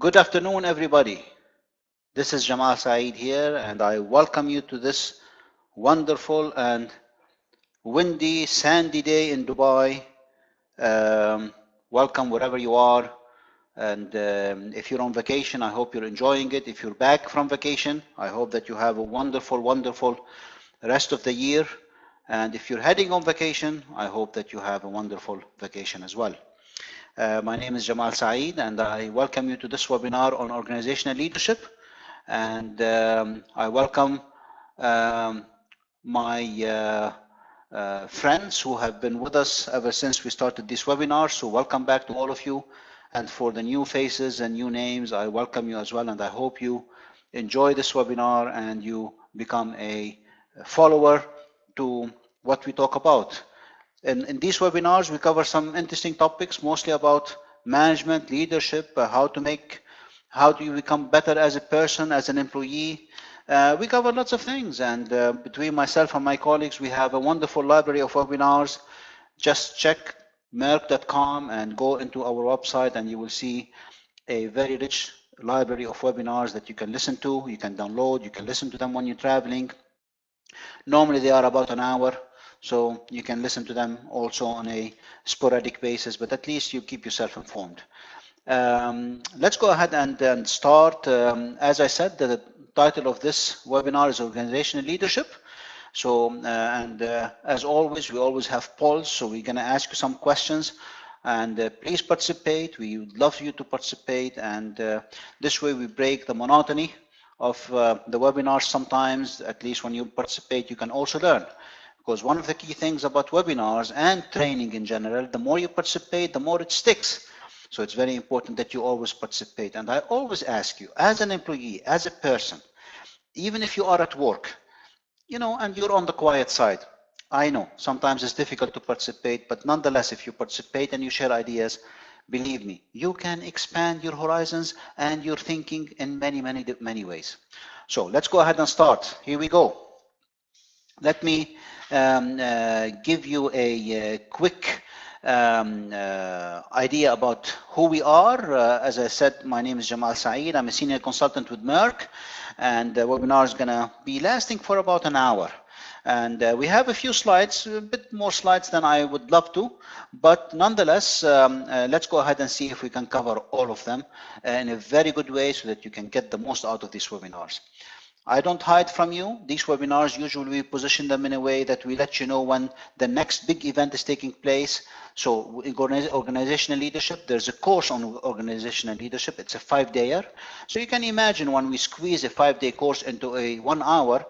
Good afternoon, everybody. This is Omar Saeed here, and I welcome you to this wonderful and windy, sandy day in Dubai. Welcome wherever you are. And if you're on vacation, I hope you're enjoying it. If you're back from vacation, I hope that you have a wonderful, wonderful rest of the year. And if you're heading on vacation, I hope that you have a wonderful vacation as well. My name is Omar Saeed, and I welcome you to this webinar on organizational leadership. And I welcome my friends who have been with us ever since we started this webinar. So welcome back to all of you. And for the new faces and new names, I welcome you as well. And I hope you enjoy this webinar and you become a follower to what we talk about. In these webinars, we cover some interesting topics, mostly about management, leadership, how do you become better as a person, as an employee. We cover lots of things, and between myself and my colleagues, we have a wonderful library of webinars. Just check meirc.com and go into our website, and you will see a very rich library of webinars that you can listen to, you can download, you can listen to them when you're traveling. Normally they are about an hour, so you can listen to them also on a sporadic basis, but at least you keep yourself informed. Let's go ahead and start. As I said, the title of this webinar is Organizational Leadership. So, as always, we always have polls, so we're going to ask you some questions. And please participate. We would love you to participate, and this way we break the monotony of the webinars. Sometimes, at least when you participate, you can also learn. Because one of the key things about webinars and training in general, the more you participate, the more it sticks. So it's very important that you always participate. And I always ask you, as an employee, as a person, even if you are at work, and you're on the quiet side, I know sometimes it's difficult to participate, but nonetheless, if you participate and you share ideas, believe me, you can expand your horizons and your thinking in many, many, many ways. So let's go ahead and start. Here we go. Let me give you a quick idea about who we are. As I said, my name is Omar Saeed. I'm a senior consultant with Meirc, and the webinar is going to be lasting for about an hour. And we have a few slides, a bit more slides than I would love to, but nonetheless, let's go ahead and see if we can cover all of them in a very good way so that you can get the most out of these webinars. I don't hide from you. These webinars, usually we position them in a way that we let you know when the next big event is taking place. So organizational leadership, there's a course on organizational leadership. It's a 5-dayer. So you can imagine when we squeeze a 5-day course into a 1 hour,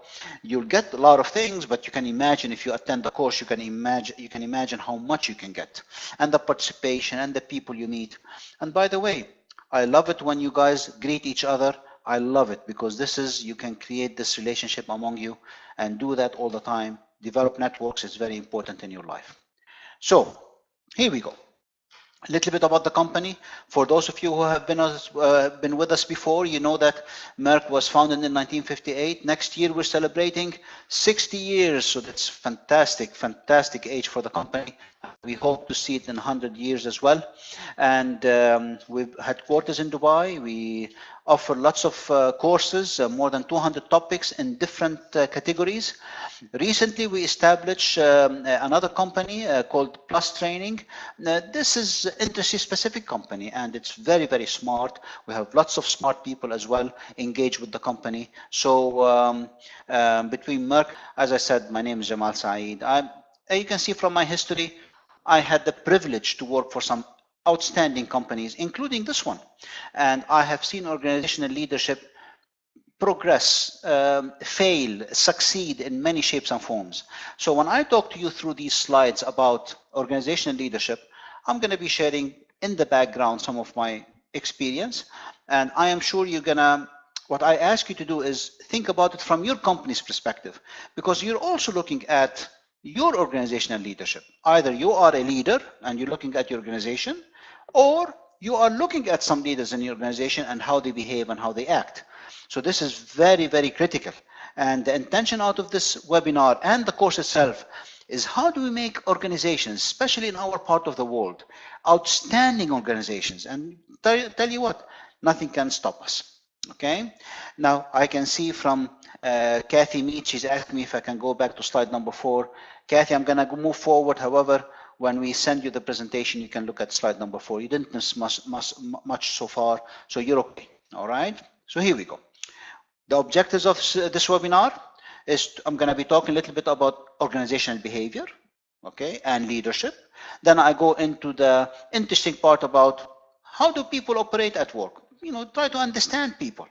you'll get a lot of things, but you can imagine if you attend the course, you can imagine how much you can get, and the participation and the people you meet. And by the way, I love it when you guys greet each other. I love it because you can create this relationship among you and do that all the time. Develop networks is very important in your life. So here we go. A little bit about the company. For those of you who have been with us before, you know that Meirc was founded in 1958. Next year we're celebrating 60 years, so that's fantastic, fantastic age for the company. We hope to see it in 100 years as well. And we've headquarters in Dubai. We offer lots of courses, more than 200 topics in different categories. Recently, we established another company called Plus Training. This is an industry-specific company, and it's very, very smart. We have lots of smart people as well engaged with the company. So between Meirc, as I said, my name is Omar Saeed. You can see from my history, I had the privilege to work for some outstanding companies, including this one. And I have seen organizational leadership progress, fail, succeed in many shapes and forms. So when I talk to you through these slides about organizational leadership, I'm going to be sharing in the background some of my experience. And I am sure what I ask you to do is think about it from your company's perspective, because you're also looking at your organizational leadership. Either you are a leader and you're looking at your organization, or you are looking at some leaders in your organization and how they behave and how they act. So this is very, very critical. And the intention out of this webinar and the course itself is how do we make organizations, especially in our part of the world, outstanding organizations. And tell you what, nothing can stop us. Okay, now I can see from Kathy Mead, she's asking me if I can go back to slide number 4. Kathy, I'm gonna move forward. However, when we send you the presentation, you can look at slide number 4. You didn't miss much so far, so you're okay. All right, so here we go. The objectives of this webinar is I'm going to be talking a little bit about organizational behavior, okay, and leadership. Then I go into the interesting part about how do people operate at work. You know, try to understand people,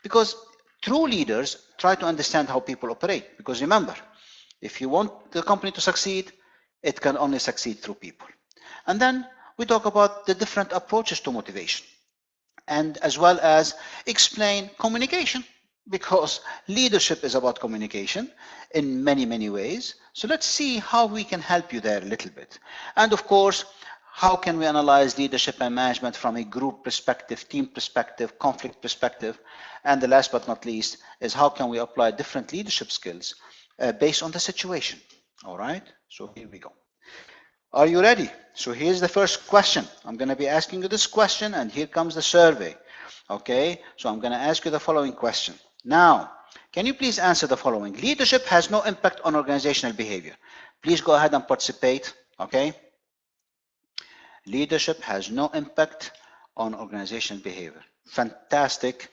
because true leaders try to understand how people operate. Because remember, if you want the company to succeed, it can only succeed through people. And then we talk about the different approaches to motivation, and as well as explain communication, because leadership is about communication in many ways. So let's see how we can help you there a little bit. And of course, how can we analyze leadership and management from a group perspective, team perspective, conflict perspective. And the last but not least is how can we apply different leadership skills based on the situation. All right, so here we go. Are you ready? So here's the first question. I'm going to be asking you this question, and here comes the survey. Okay, so I'm going to ask you the following question. Now, can you please answer the following? Leadership has no impact on organizational behavior. Please go ahead and participate. Okay. Leadership has no impact on organizational behavior. Fantastic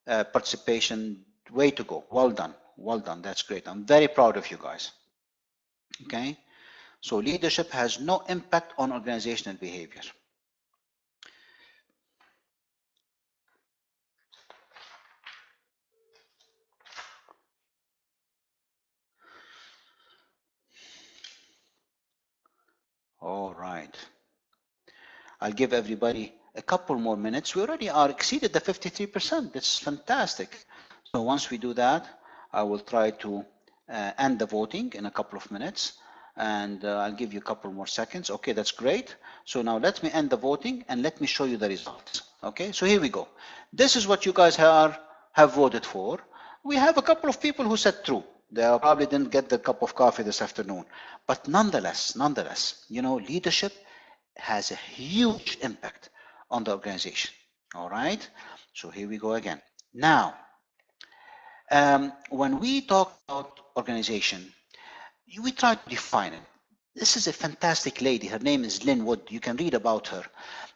participation. Way to go. Well done. Well done. That's great. I'm very proud of you guys. Okay. So leadership has no impact on organizational behavior. All right. I'll give everybody a couple more minutes. We already are exceeded the 53%. That's fantastic. So once we do that, I will try to end the voting in a couple of minutes, and I'll give you a couple more seconds. Okay, that's great. So now let me end the voting and let me show you the results. Okay, so here we go. This is what you guys have voted for. We have a couple of people who said true. They probably didn't get the cup of coffee this afternoon, but nonetheless, you know, leadership has a huge impact on the organization. All right, so here we go again. Now, when we talk about organization, we try to define it. This is a fantastic lady. Her name is Lynn Wood. You can read about her.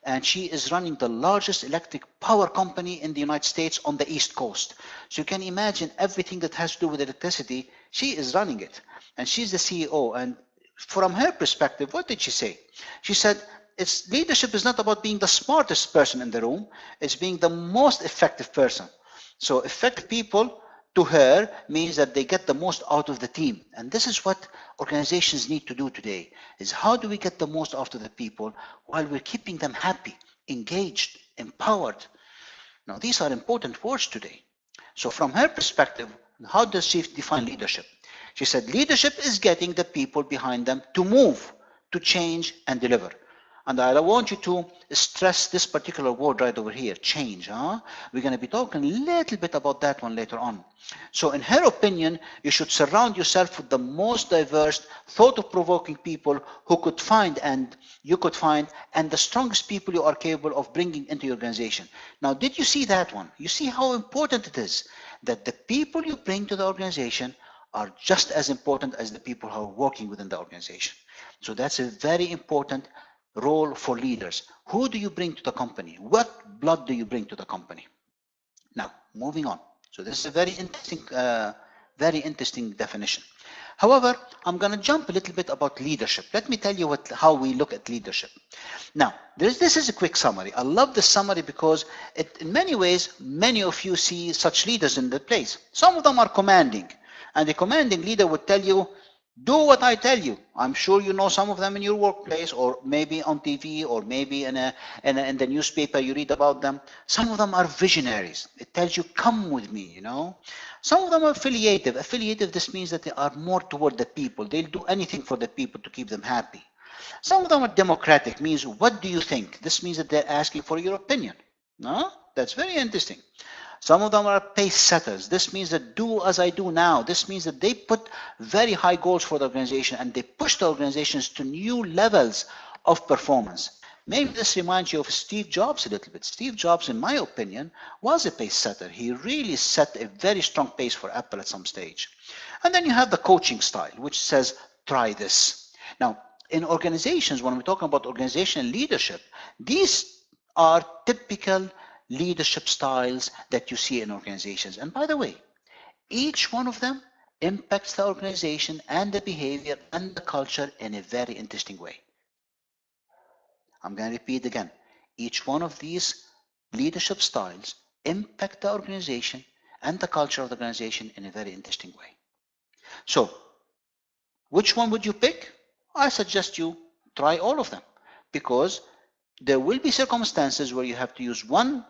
And she is running the largest electric power company in the United States on the East Coast. So you can imagine everything that has to do with electricity, she is running it. And she's the CEO. And from her perspective, what did she say? She said, leadership is not about being the smartest person in the room. It's being the most effective person. So effective people, to her, means that they get the most out of the team. And this is what organizations need to do today, is how do we get the most out of the people while we're keeping them happy, engaged, empowered. Now, these are important words today. So from her perspective, how does she define leadership? She said, leadership is getting the people behind them to move, to change, and deliver. And I want you to stress this particular word right over here, change. We're going to be talking a little bit about that one later on. So in her opinion, you should surround yourself with the most diverse, thought-provoking people who could find and you could find, and the strongest people you are capable of bringing into your organization. Now, did you see that one? You see how important it is that the people you bring to the organization are just as important as the people who are working within the organization. So that's a very important role for leaders. Who do you bring to the company? What blood do you bring to the company? Now, moving on. So this is a very interesting definition. However, I'm going to jump a little bit about leadership. Let me tell you how we look at leadership. Now, this is a quick summary. I love this summary because in many ways, many of you see such leaders in the place. Some of them are commanding, and the commanding leader would tell you, do what I tell you. I'm sure you know some of them in your workplace, or maybe on TV, or maybe in the newspaper you read about them. Some of them are visionaries. It tells you, come with me, you know. Some of them are affiliative. Affiliative, this means that they are more toward the people. They'll do anything for the people to keep them happy. Some of them are democratic, means what do you think? This means that they're asking for your opinion. No? That's very interesting. Some of them are pace setters. This means that do as I do now. This means that they put very high goals for the organization and they push the organizations to new levels of performance. Maybe this reminds you of Steve Jobs a little bit. Steve Jobs, in my opinion, was a pace setter. He really set a very strong pace for Apple at some stage. And then you have the coaching style, which says, try this. Now, in organizations, when we're talking about organizational leadership, these are typical leadership styles that you see in organizations. And by the way, each one of them impacts the organization and the behavior and the culture in a very interesting way. I'm going to repeat again. Each one of these leadership styles impact the organization and the culture of the organization in a very interesting way. So, which one would you pick? I suggest you try all of them, because there will be circumstances where you have to use one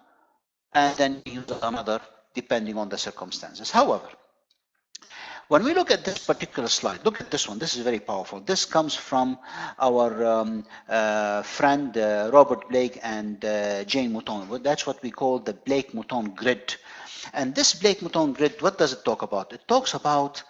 and then use another depending on the circumstances. However, when we look at this particular slide, look at this one. This is very powerful. This comes from our friend Robert Blake and Jane Mouton. That's what we call the Blake-Mouton grid. And this Blake-Mouton grid, what does it talk about? It talks about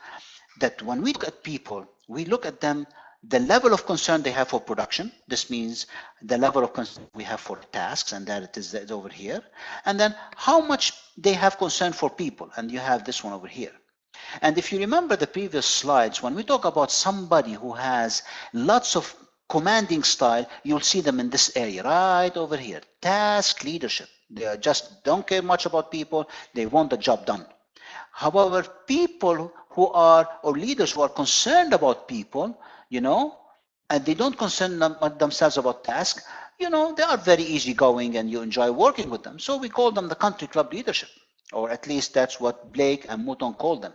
that when we look at people, we look at them, the level of concern they have for production. This means the level of concern we have for tasks, and that it is over here. And then how much they have concern for people, and you have this one over here. And if you remember the previous slides, when we talk about somebody who has lots of commanding style, you'll see them in this area right over here. Task leadership. They just don't care much about people. They want the job done. However, people who are, or leaders who are concerned about people, and they don't concern themselves about tasks, they are very easygoing and you enjoy working with them. So we call them the country club leadership, or at least that's what Blake and Mouton called them.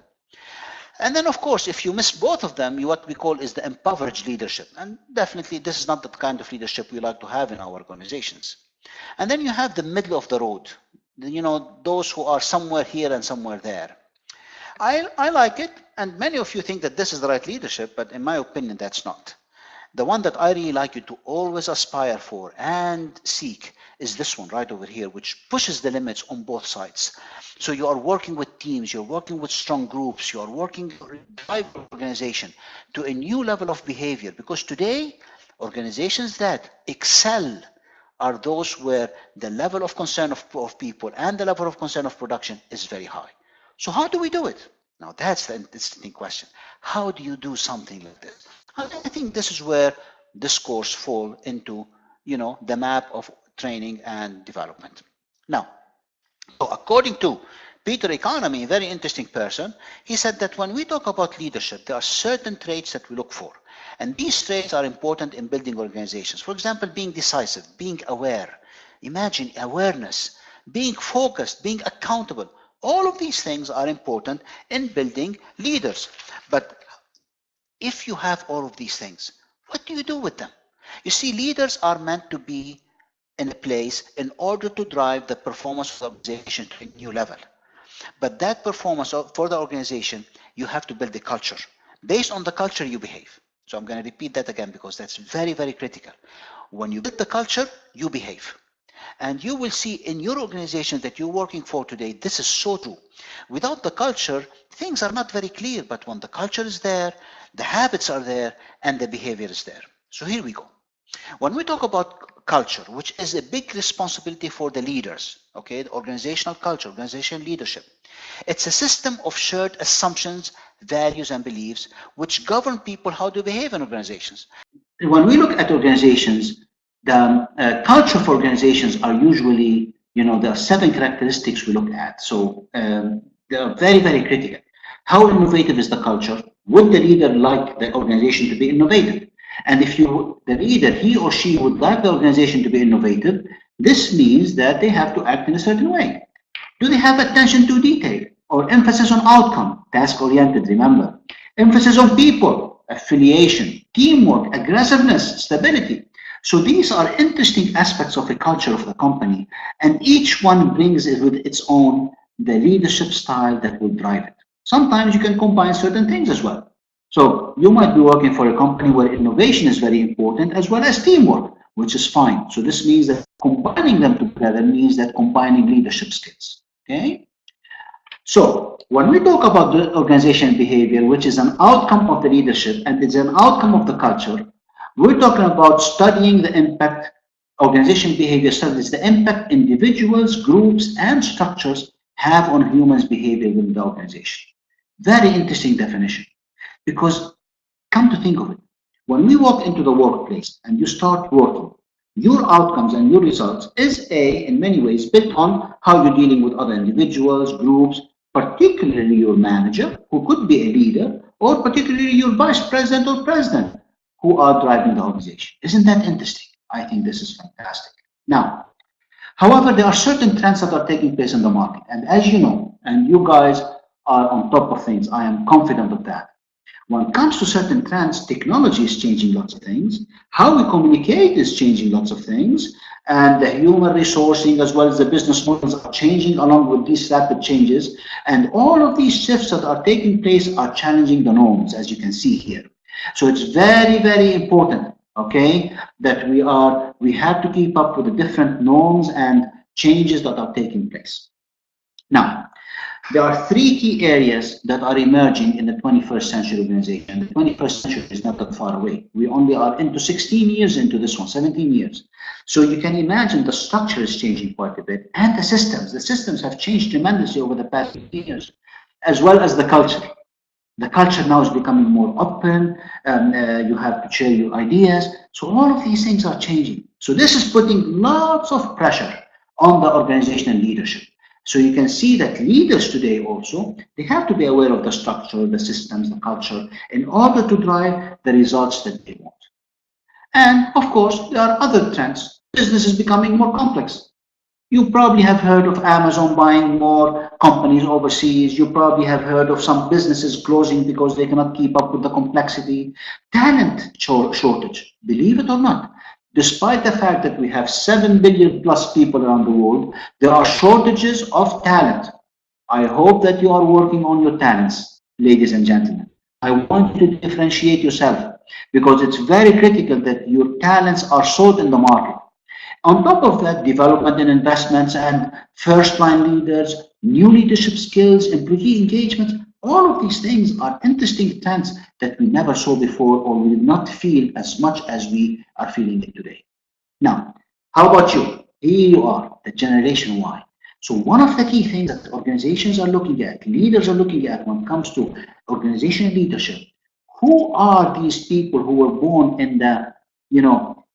And then, of course, if you miss both of them, what we call is the impoverished leadership. And definitely, this is not the kind of leadership we like to have in our organizations. And then you have the middle of the road, those who are somewhere here and somewhere there. I like it, and many of you think that this is the right leadership, but in my opinion, that's not. The one that I really like you to always aspire for and seek is this one right over here, which pushes the limits on both sides. So you are working with teams, you're working with strong groups, you are working to drive organization to a new level of behavior, because today organizations that excel are those where the level of concern of people and the level of concern of production is very high. So how do we do it? Now that's the interesting question. How do you do something like this? I think this is where this course falls into, the map of training and development. Now, so according to Peter Economy, a very interesting person, he said that when we talk about leadership, there are certain traits that we look for. And these traits are important in building organizations. For example, being decisive, being aware. Imagine awareness, being focused, being accountable. All of these things are important in building leaders. But if you have all of these things, what do you do with them? You see, leaders are meant to be in a place in order to drive the performance of the organization to a new level. But that performance for the organization, you have to build a culture. Based on the culture, you behave. So I'm going to repeat that again because that's very, very critical. When you build the culture, you behave. And you will see in your organization that you're working for today, this is so true. Without the culture, things are not very clear. But when the culture is there, the habits are there, and the behavior is there. So here we go. When we talk about culture, which is a big responsibility for the leaders, okay, the organizational culture, organizational leadership, it's a system of shared assumptions, values, and beliefs which govern people how to behave in organizations. When we look at organizations, the culture for organizations are usually, there are 7 characteristics we look at. So they are very, very critical. How innovative is the culture? Would the leader like the organization to be innovative? And if the leader, he or she would like the organization to be innovative, this means that they have to act in a certain way. Do they have attention to detail or emphasis on outcome? Task-oriented, remember. Emphasis on people, affiliation, teamwork, aggressiveness, stability. So these are interesting aspects of the culture of the company, and each one brings it with its own, the leadership style that will drive it. Sometimes you can combine certain things as well. So you might be working for a company where innovation is very important as well as teamwork, which is fine. So this means that combining them together means that combining leadership skills, okay? So when we talk about the organization behavior, which is an outcome of the leadership and it's an outcome of the culture, we're talking about studying the impact organization behavior studies the impact individuals, groups, and structures have on humans' behavior within the organization. Very interesting definition, because come to think of it, when we walk into the workplace and you start working, your outcomes and your results is in many ways built on how you're dealing with other individuals, groups, particularly your manager, who could be a leader, or particularly your vice president or president, who are driving the organization. Isn't that interesting? I think this is fantastic. Now, however, there are certain trends that are taking place in the market. And as you know, and you guys are on top of things, I am confident of that. When it comes to certain trends, technology is changing lots of things. How we communicate is changing lots of things. And the human resourcing as well as the business models are changing along with these rapid changes. And all of these shifts that are taking place are challenging the norms, as you can see here. So it's very, very important, okay, that we have to keep up with the different norms and changes that are taking place. Now, there are three key areas that are emerging in the 21st century organization. The 21st century is not that far away. We only are into 16 years into this one, 17 years. So you can imagine the structure is changing quite a bit, and the systems. The systems have changed tremendously over the past 15 years, as well as the culture. The culture now is becoming more open, you have to share your ideas. So all of these things are changing. So this is putting lots of pressure on the organizational leadership. So you can see that leaders today also, they have to be aware of the structure, the systems, the culture, in order to drive the results that they want. And of course, there are other trends. Business is becoming more complex. You probably have heard of Amazon buying more companies overseas. You probably have heard of some businesses closing because they cannot keep up with the complexity. Talent shortage, believe it or not. Despite the fact that we have 7 billion plus people around the world, there are shortages of talent. I hope that you are working on your talents, ladies and gentlemen. I want you to differentiate yourself, because it's very critical that your talents are sought in the market. On top of that, development and investments and first-line leaders, new leadership skills, employee engagement, all of these things are interesting trends that we never saw before, or we did not feel as much as we are feeling it today. Now, how about you? Here you are, the Generation Y. So one of the key things that organizations are looking at, leaders are looking at when it comes to organizational leadership, who are these people who were born in the, in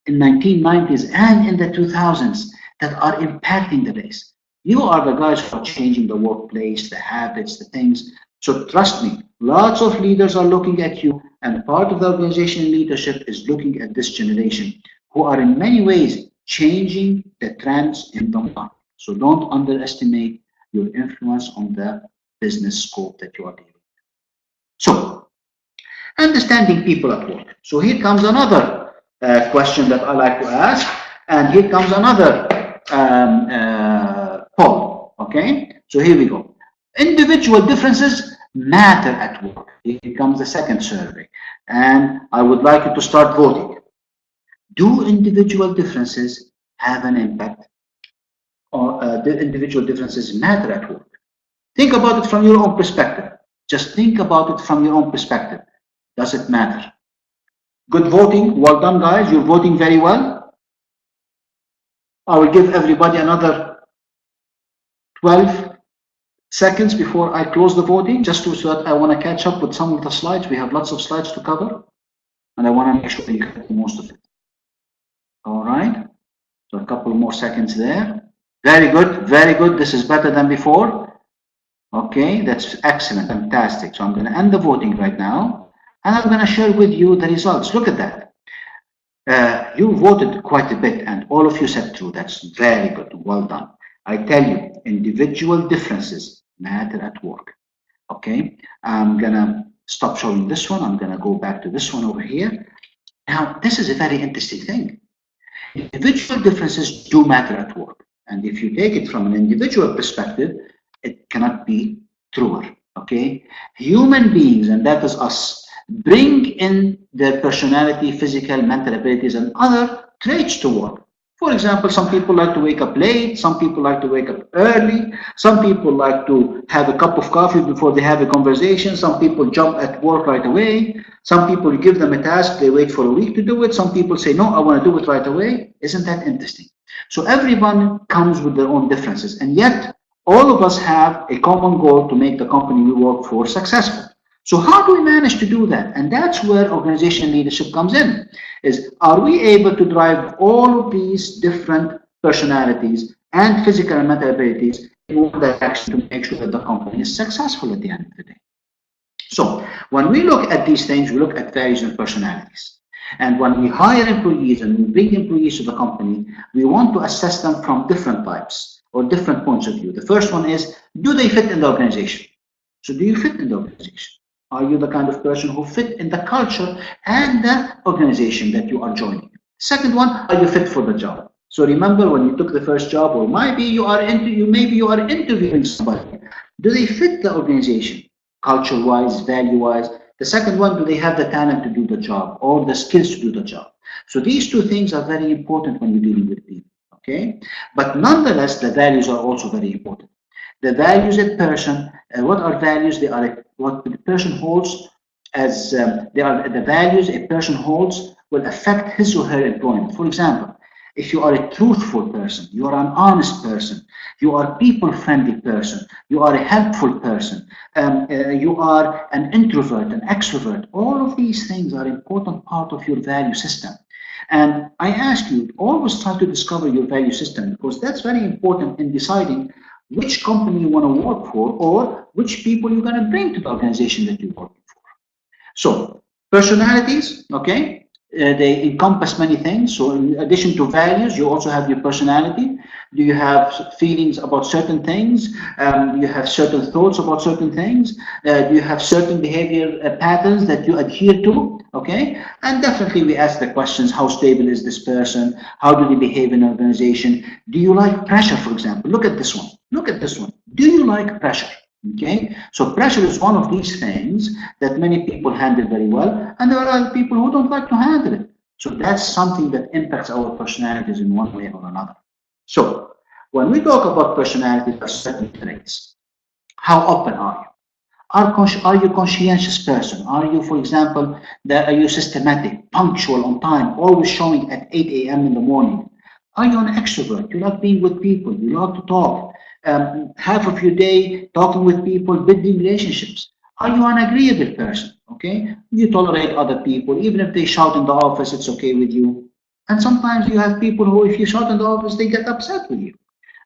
1990s and in the 2000s that are impacting the race? You are the guys who are changing the workplace, the habits, the things. So trust me, lots of leaders are looking at you, and part of the organizational leadership is looking at this generation, who are in many ways changing the trends in the market. So don't underestimate your influence on the business scope that you are dealing with. So, understanding people at work. So here comes another question that I like to ask, and here comes another poll. Okay, so here we go. Individual differences matter at work. Here comes the second survey, and I would like you to start voting. Do individual differences have an impact, or do individual differences matter at work? Think about it from your own perspective. Just think about it from your own perspective. Does it matter? Good voting. Well done, guys. You're voting very well. I will give everybody another 12 seconds before I close the voting, just so that I want to catch up with some of the slides. We have lots of slides to cover, and I want to make sure that you get most of it. All right. So a couple more seconds there. Very good. Very good. This is better than before. Okay, that's excellent. Fantastic. So I'm going to end the voting right now, and I'm going to share with you the results. Look at that. You voted quite a bit, and all of you said true. That's very good. Well done. I tell you, individual differences matter at work. Okay, I'm gonna stop showing this one. I'm gonna go back to this one over here. Now, this is a very interesting thing. Individual differences do matter at work, and if you take it from an individual perspective, it cannot be truer. Okay, human beings, and that is us, bring in their personality, physical, mental abilities, and other traits to work. For example, some people like to wake up late, some people like to wake up early, some people like to have a cup of coffee before they have a conversation, some people jump at work right away, some people, you give them a task, they wait for a week to do it, some people say, no, I want to do it right away. Isn't that interesting? So everyone comes with their own differences, and yet all of us have a common goal to make the company we work for successful. So how do we manage to do that? And that's where organizational leadership comes in, is are we able to drive all of these different personalities and physical and mental abilities in one direction to make sure that the company is successful at the end of the day? So when we look at these things, we look at values and personalities. And when we hire employees and we bring employees to the company, we want to assess them from different types or different points of view. The first one is, do they fit in the organization? So do you fit in the organization? Are you the kind of person who fit in the culture and the organization that you are joining? Second one, are you fit for the job? So remember when you took the first job, or maybe you are interviewing somebody. Do they fit the organization, culture-wise, value-wise? The second one, do they have the talent to do the job or the skills to do the job? So these two things are very important when you're dealing with people, okay? But nonetheless, the values are also very important. The values a person, what are values? They are what the person holds as, they are the values a person holds will affect his or her employment. For example, if you are a truthful person, you are an honest person, you are a people-friendly person, you are a helpful person, you are an introvert, an extrovert, all of these things are important part of your value system. And I ask you, always try to discover your value system, because that's very important in deciding which company you want to work for or which people you're going to bring to the organization that you're working for. So personalities, okay, they encompass many things. So in addition to values, you also have your personality. Do you have feelings about certain things? Do you have certain thoughts about certain things? Do you have certain behavior patterns that you adhere to? Okay, and definitely we ask the questions, how stable is this person? How do they behave in an organization? Do you like pressure, for example? Look at this one. Look at this one. Do you like pressure? Okay, so pressure is one of these things that many people handle very well, and there are other people who don't like to handle it. So that's something that impacts our personalities in one way or another. So when we talk about personality, there are certain traits. How open are you? Are you a conscientious person? Are you, for example, are you systematic, punctual, on time, always showing at 8 a.m. in the morning? Are you an extrovert? You like being with people, you like to talk. Half of your day talking with people, building relationships. Are you an agreeable person? Okay, you tolerate other people, even if they shout in the office, it's okay with you. And sometimes you have people who, if you shout in the office, they get upset with you.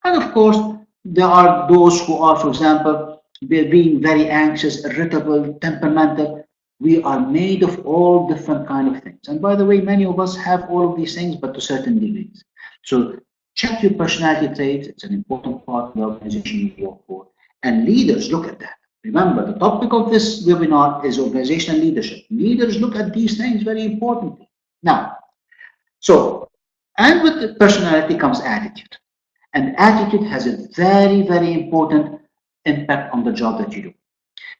And of course, there are those who are, for example, they're being very anxious, irritable, temperamental. We are made of all different kind of things. And by the way, many of us have all of these things, but to certain degrees. So check your personality traits. It's an important part of the organization you work for. And leaders look at that. Remember, the topic of this webinar is organizational leadership. Leaders look at these things very importantly. Now, so, and with the personality comes attitude. And attitude has a very, very important impact on the job that you do.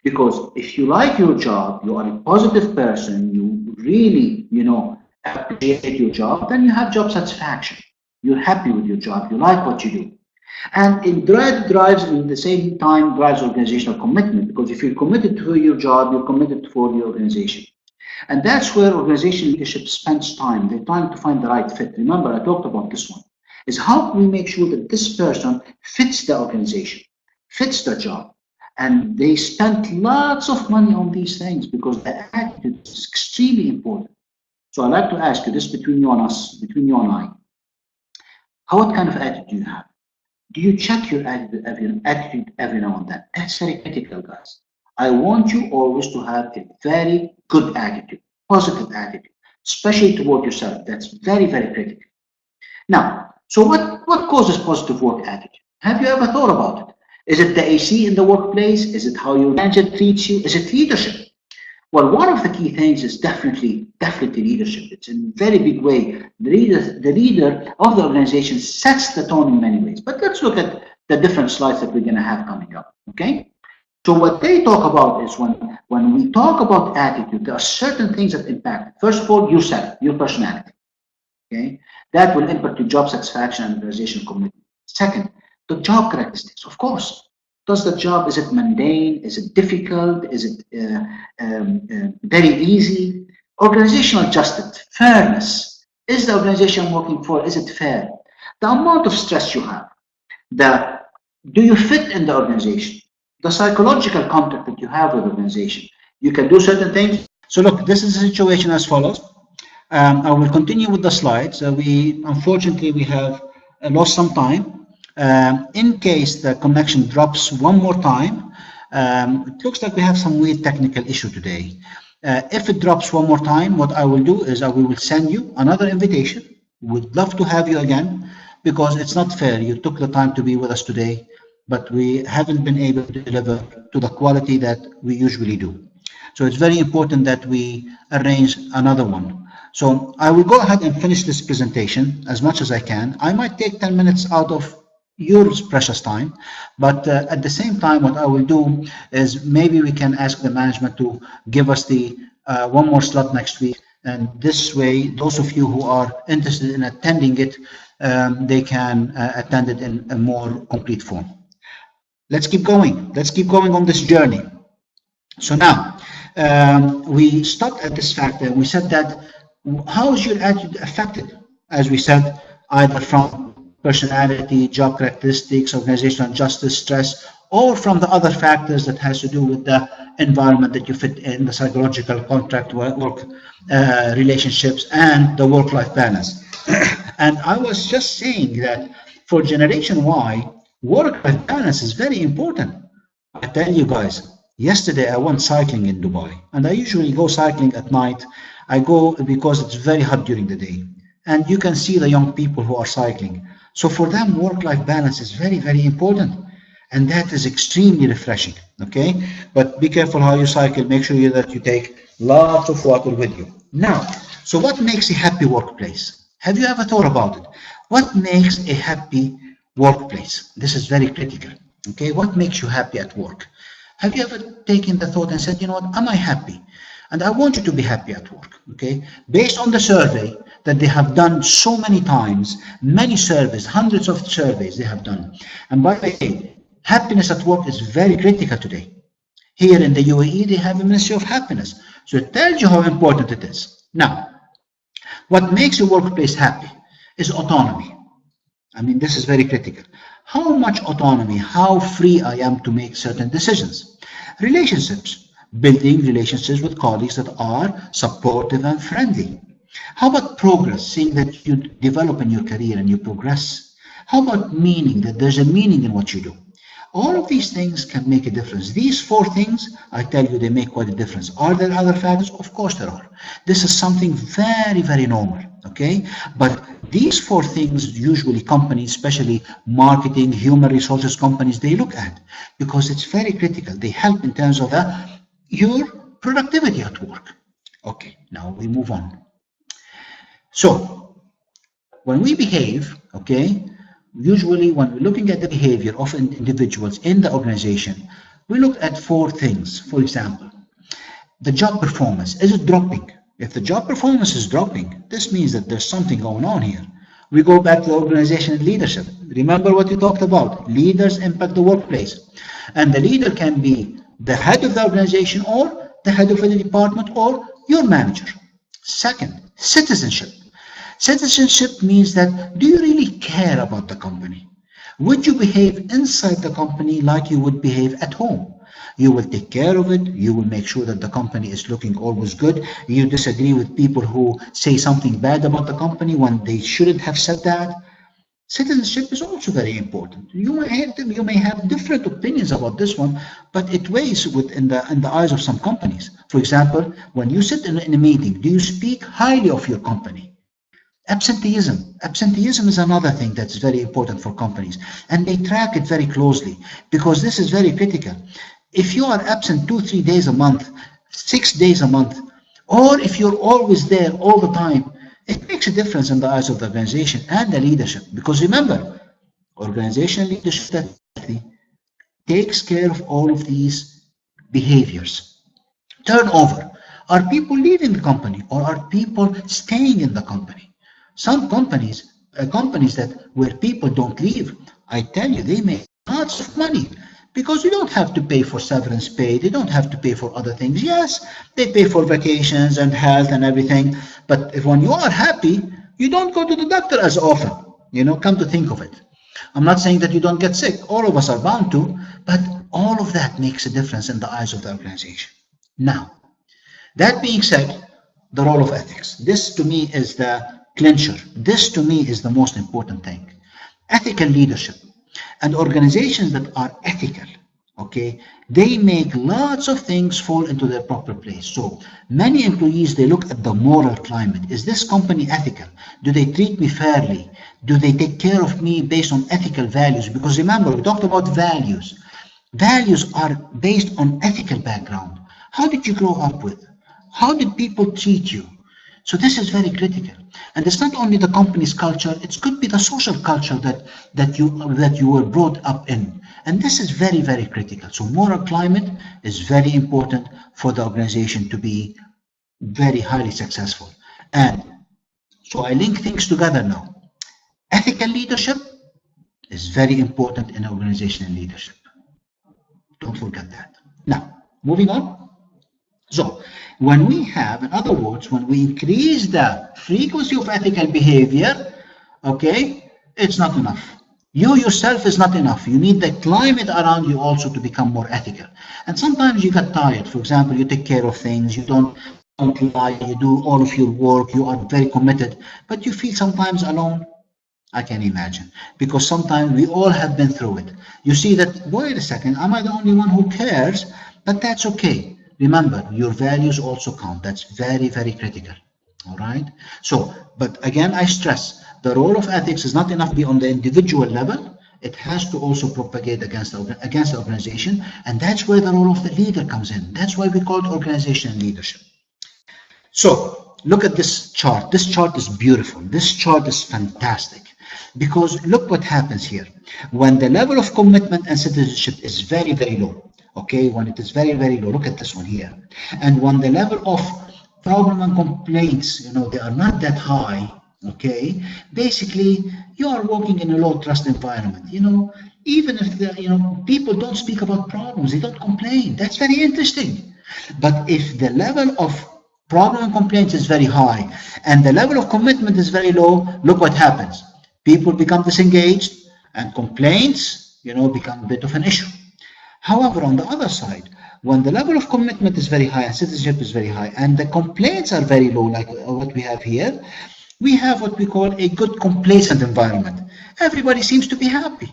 Because if you like your job, you are a positive person, you really, appreciate your job, then you have job satisfaction. You're happy with your job, you like what you do. And it drives, in the same time, drives organizational commitment, because if you're committed to your job, you're committed for the organization. And that's where organizational leadership spends time. They're trying to find the right fit. Remember, I talked about this one, is how can we make sure that this person fits the organization, fits the job. And they spent lots of money on these things because the attitude is extremely important. So I'd like to ask you this between you and us, between you and I. What kind of attitude do you have? Do you check your attitude every now and then? That's very critical, guys. I want you always to have a very good attitude, positive attitude, especially toward yourself. That's very, very critical. Now, so what causes positive work attitude? Have you ever thought about it? Is it the AC in the workplace? Is it how your manager treats you? Is it leadership? Well, one of the key things is definitely leadership. It's in a very big way. The leader of the organization sets the tone in many ways. But let's look at the different slides that we're going to have coming up. Okay? So what they talk about is when we talk about attitude, there are certain things that impact. First of all, yourself, your personality. Okay? That will impact your job satisfaction and organizational commitment. Second, the job characteristics, of course. Does the job, is it mundane? Is it difficult? Is it very easy? Organizational justice, fairness. Is the organization I'm working for, is it fair? The amount of stress you have, do you fit in the organization? The psychological contact that you have with the organization. You can do certain things. So look, this is the situation as follows. I will continue with the slides. Unfortunately, we have lost some time. In case the connection drops one more time, it looks like we have some weird technical issue today. If it drops one more time, what I will do is I will send you another invitation. Would love to have you again, because it's not fair. You took the time to be with us today, but we haven't been able to deliver to the quality that we usually do. So it's very important that we arrange another one. So I will go ahead and finish this presentation as much as I can. I might take 10 minutes out of your precious time, but at the same time, what I will do is maybe we can ask the management to give us the one more slot next week. And this way, those of you who are interested in attending it, they can attend it in a more complete form. Let's keep going. Let's keep going on this journey. So now, we stopped at this factor. We said that how is your attitude affected? As we said, either from personality, job characteristics, organizational justice, stress, or from the other factors that has to do with the environment that you fit in, the psychological contract work relationships, and the work-life balance. And I was just saying that for Generation Y, work-life balance is very important. I tell you guys, yesterday I went cycling in Dubai, and I usually go cycling at night. I go because it's very hot during the day, and you can see the young people who are cycling. So for them, work-life balance is very, very important, and that is extremely refreshing. Okay, but be careful how you cycle. Make sure that you take lots of water with you. Now, so what makes a happy workplace? Have you ever thought about it? What makes a happy workplace? This is very critical. Okay, what makes you happy at work? Have you ever taken the thought and said, you know what, am I happy? And I want you to be happy at work, okay? Based on the survey that they have done so many times, many surveys, hundreds of surveys they have done. And by the way, happiness at work is very critical today. Here in the UAE, they have a Ministry of Happiness. So it tells you how important it is. Now, what makes a workplace happy is autonomy. I mean, this is very critical. How much autonomy, how free I am to make certain decisions. Relationships, building relationships with colleagues that are supportive and friendly. How about progress, seeing that you develop in your career and you progress? How about meaning, that there's a meaning in what you do? All of these things can make a difference. These four things, I tell you, they make quite a difference. Are there other factors? Of course there are. This is something very, very normal, okay? But these four things, usually companies, especially marketing, human resources companies, they look at because it's very critical. They help in terms of your productivity at work. Okay, now we move on. So, when we behave, okay, usually when we're looking at the behavior of individuals in the organization, we look at four things. For example, the job performance, is it dropping? If the job performance is dropping, this means that there's something going on here. We go back to the organization leadership. Remember what we talked about. Leaders impact the workplace. And the leader can be the head of the organization or the head of the department or your manager. Second, citizenship. Citizenship means that, do you really care about the company? Would you behave inside the company like you would behave at home? You will take care of it. You will make sure that the company is looking always good. You disagree with people who say something bad about the company when they shouldn't have said that. Citizenship is also very important. You may have different opinions about this one, but it weighs in the eyes of some companies. For example, when you sit in a meeting, do you speak highly of your company? Absenteeism. Absenteeism is another thing that's very important for companies, and they track it very closely because this is very critical. If you are absent 2-3 days a month, 6 days a month, or if you're always there all the time, it makes a difference in the eyes of the organization and the leadership. Because remember, organizational leadership takes care of all of these behaviors. Turnover. Are people leaving the company or are people staying in the company? Some companies, companies that where people don't leave, I tell you, they make lots of money because you don't have to pay for severance pay. They don't have to pay for other things. Yes, they pay for vacations and health and everything. But if when you are happy, you don't go to the doctor as often. You know, come to think of it. I'm not saying that you don't get sick. All of us are bound to, but all of that makes a difference in the eyes of the organization. Now, that being said, the role of ethics. This to me is the clincher. This to me is the most important thing. Ethical leadership and organizations that are ethical, okay, they make lots of things fall into their proper place. So many employees, they look at the moral climate. Is this company ethical? Do they treat me fairly? Do they take care of me based on ethical values? Because remember, we talked about values. Values are based on ethical background. How did you grow up with? How did people treat you? So this is very critical. And it's not only the company's culture, it could be the social culture that you were brought up in. And this is very, very critical. So moral climate is very important for the organization to be very highly successful. And so I link things together now. Ethical leadership is very important in organizational leadership. Don't forget that. Now, moving on. So, when we have, in other words, when we increase the frequency of ethical behavior, okay, it's not enough. You yourself is not enough. You need the climate around you also to become more ethical. And sometimes you get tired. For example, you take care of things, you don't lie, you do all of your work, you are very committed, but you feel sometimes alone. I can imagine, because sometimes we all have been through it. You see that, wait a second, am I the only one who cares? But that's okay. Remember, your values also count. That's very, very critical. All right. So, but again, I stress the role of ethics is not enough to be on the individual level. It has to also propagate against the organization. And that's where the role of the leader comes in. That's why we call it organizational leadership. So look at this chart. This chart is beautiful. This chart is fantastic. Because look what happens here. When the level of commitment and citizenship is very, very low, okay, when it is very, very low, look at this one here. And when the level of problem and complaints, you know, they are not that high, okay, basically you are working in a low trust environment. You know, even if the, you know, people don't speak about problems, they don't complain. That's very interesting. But if the level of problem and complaints is very high and the level of commitment is very low, look what happens. People become disengaged and complaints, you know, become a bit of an issue. However, on the other side, when the level of commitment is very high and citizenship is very high and the complaints are very low, like what we have here, we have what we call a good complacent environment. Everybody seems to be happy.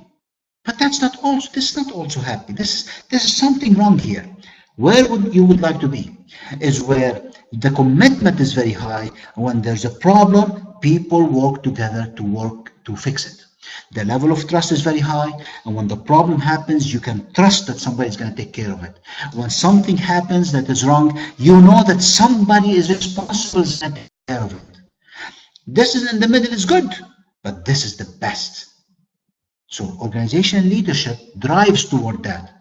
But that's not also, this is not also happy. This is something wrong here. Where would you would like to be? Is where the commitment is very high. When there's a problem, people work together to fix it. The level of trust is very high, and when the problem happens, you can trust that somebody is going to take care of it. When something happens that is wrong, you know that somebody is responsible to take care of it. This is in the middle is good, but this is the best. So organizational leadership drives toward that,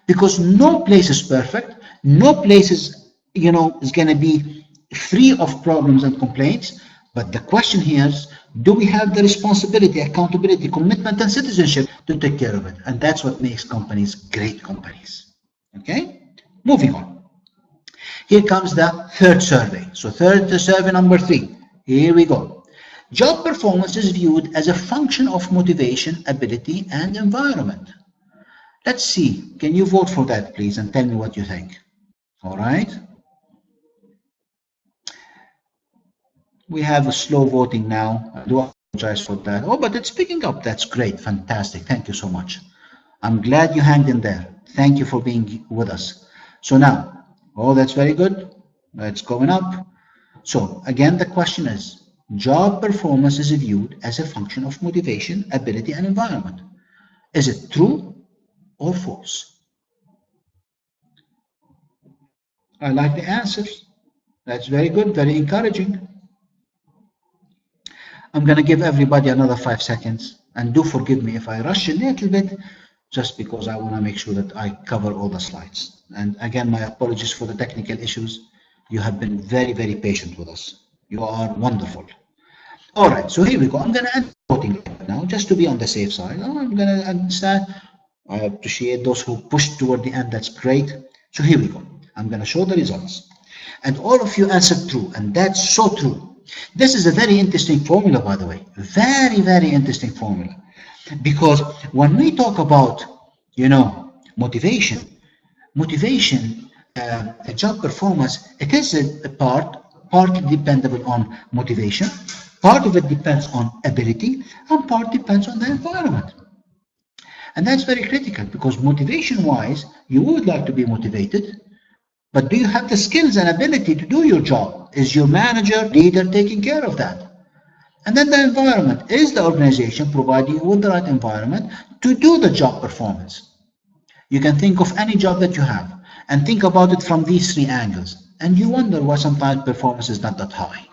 because no place is perfect, no place is, you know, is going to be free of problems and complaints. But the question here is, do we have the responsibility, accountability, commitment, and citizenship to take care of it? And that's what makes companies great companies. Okay? Moving on. Here comes the third survey. So third survey number 3. Here we go. Job performance is viewed as a function of motivation, ability, and environment. Let's see. Can you vote for that, please, and tell me what you think? All right. We have a slow voting now. I do apologize for that. Oh, but it's picking up. That's great. Fantastic. Thank you so much. I'm glad you hanged in there. Thank you for being with us. So now, oh, that's very good. It's going up. So again, the question is, job performance is viewed as a function of motivation, ability, and environment. Is it true or false? I like the answers. That's very good, very encouraging. I'm going to give everybody another 5 seconds, and do forgive me if I rush a little bit, just because I want to make sure that I cover all the slides. And again, my apologies for the technical issues. You have been very, very patient with us. You are wonderful. All right, so here we go. I'm going to end voting right now just to be on the safe side. I'm going to understand. I appreciate those who pushed toward the end. That's great. So here we go. I'm going to show the results. And all of you answered true, and that's so true. This is a very interesting formula, by the way. Very, very interesting formula. Because when we talk about, motivation, job performance, it is a part dependable on motivation, part of it depends on ability, and part depends on the environment. And that's very critical because motivation-wise, you would like to be motivated, but do you have the skills and ability to do your job? Is your manager, leader taking care of that? And then the environment. Is the organization providing you with the right environment to do the job performance? You can think of any job that you have and think about it from these three angles. And you wonder why sometimes performance is not that high.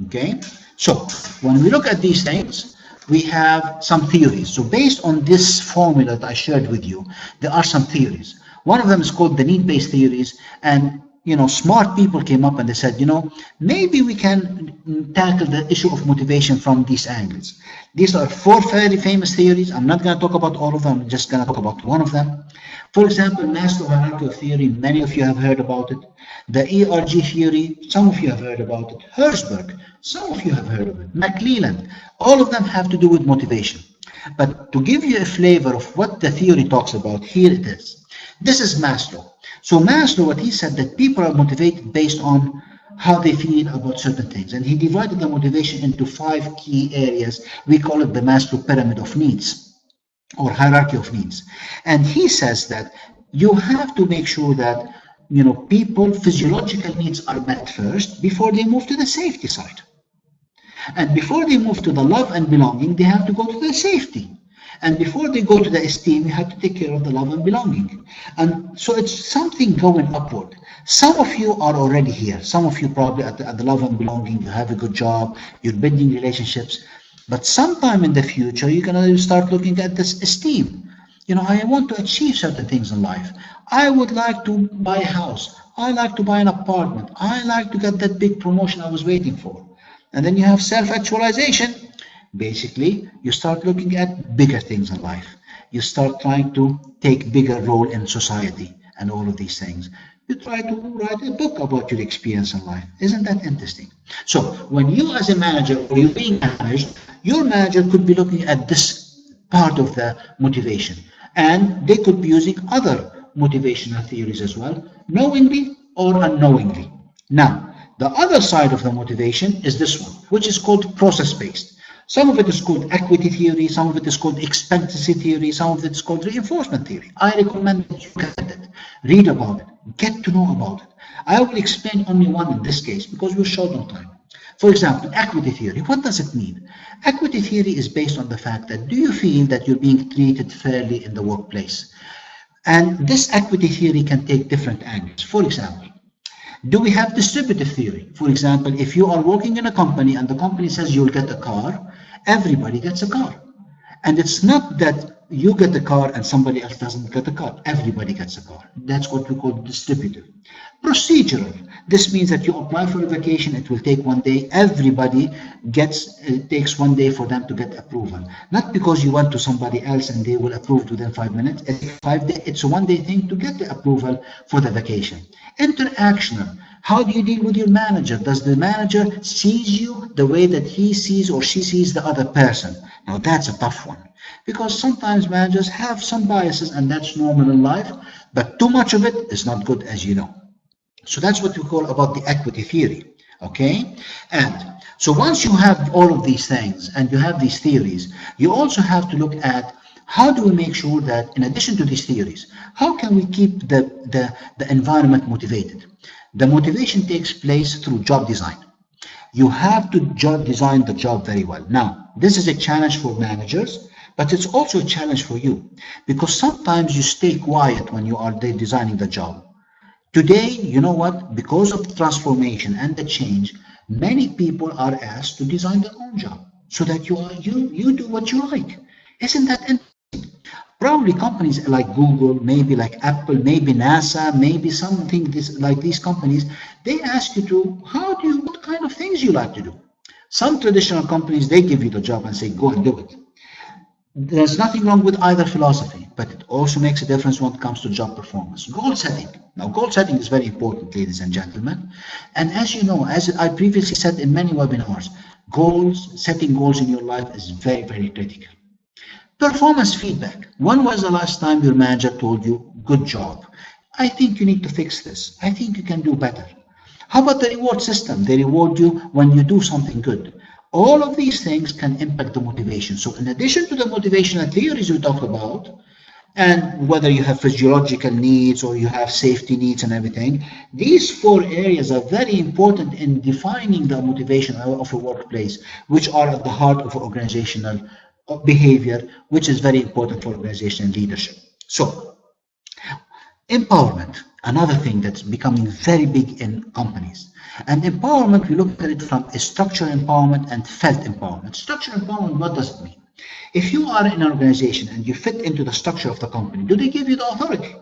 Okay? So when we look at these things, we have some theories. So based on this formula that I shared with you, there are some theories. One of them is called the need-based theories, and smart people came up and they said, maybe we can tackle the issue of motivation from these angles. These are 4 very famous theories. I'm not going to talk about all of them. I'm just going to talk about one of them. For example, Maslow hierarchical theory, many of you have heard about it. The ERG theory, some of you have heard about it. Herzberg, some of you have heard of it. McClelland, all of them have to do with motivation. But to give you a flavor of what the theory talks about, here it is. This is Maslow. So Maslow, what he said, that people are motivated based on how they feel about certain things. And he divided the motivation into 5 key areas. We call it the Maslow pyramid of needs or hierarchy of needs. And he says that you have to make sure that, people physiological needs are met first before they move to the safety side. And before they move to the love and belonging, they have to go to the safety. And before they go to the esteem, you have to take care of the love and belonging. And so it's something going upward. Some of you are already here. Some of you probably at the love and belonging, you have a good job, you're building relationships. But sometime in the future, you're going to start looking at this esteem. I want to achieve certain things in life. I would like to buy a house. I like to buy an apartment. I like to get that big promotion I was waiting for. And then you have self-actualization. Basically, you start looking at bigger things in life. You start trying to take bigger role in society and all of these things. You try to write a book about your experience in life. Isn't that interesting? So when you as a manager or you're being managed, your manager could be looking at this part of the motivation. And they could be using other motivational theories as well, knowingly or unknowingly. Now, the other side of the motivation is this one, which is called process-based. Some of it is called equity theory, some of it is called expectancy theory, some of it is called reinforcement theory. I recommend that you get it, read about it, get to know about it. I will explain only one in this case because we're short on time. For example, equity theory, what does it mean? Equity theory is based on the fact that do you feel that you're being treated fairly in the workplace? And this equity theory can take different angles. For example, do we have distributive theory? For example, if you are working in a company and the company says you'll get a car, everybody gets a car. And it's not that you get the car and somebody else doesn't get the car. Everybody gets a car. That's what we call distributive. Procedural. This means that you apply for a vacation, it will take 1 day. Everybody takes 1 day for them to get approval. Not because you went to somebody else and they will approve it within 5 minutes. It's a 1 day thing to get the approval for the vacation. Interactional. How do you deal with your manager? Does the manager sees you the way that he sees or she sees the other person? Now that's a tough one because sometimes managers have some biases and that's normal in life, but too much of it is not good, as you know. So that's what we call about the equity theory, okay? And so once you have all of these things and you have these theories, you also have to look at how do we make sure that in addition to these theories, how can we keep the environment motivated? The motivation takes place through job design. You have to design the job very well. Now, this is a challenge for managers, but it's also a challenge for you because sometimes you stay quiet when you are designing the job. Today, you know what? Because of the transformation and the change, many people are asked to design their own job so that you do what you like. Isn't that interesting? Probably companies like Google, maybe like Apple, maybe NASA, maybe something like these companies, they ask you to, what kind of things you like to do? Some traditional companies, they give you the job and say, go and do it. There's nothing wrong with either philosophy, but it also makes a difference when it comes to job performance. Goal setting. Now, goal setting is very important, ladies and gentlemen. And as you know, as I previously said in many webinars, setting goals in your life is very, very critical. Performance feedback. When was the last time your manager told you, good job? I think you need to fix this. I think you can do better. How about the reward system? They reward you when you do something good. All of these things can impact the motivation. So in addition to the motivational theories we talked about, and whether you have physiological needs or you have safety needs and everything, these 4 areas are very important in defining the motivation of a workplace, which are at the heart of organizational behavior, which is very important for organizational leadership. So, empowerment, another thing that's becoming very big in companies. And empowerment, we look at it from a structural empowerment and felt empowerment. Structural empowerment, what does it mean? If you are in an organization and you fit into the structure of the company, do they give you the authority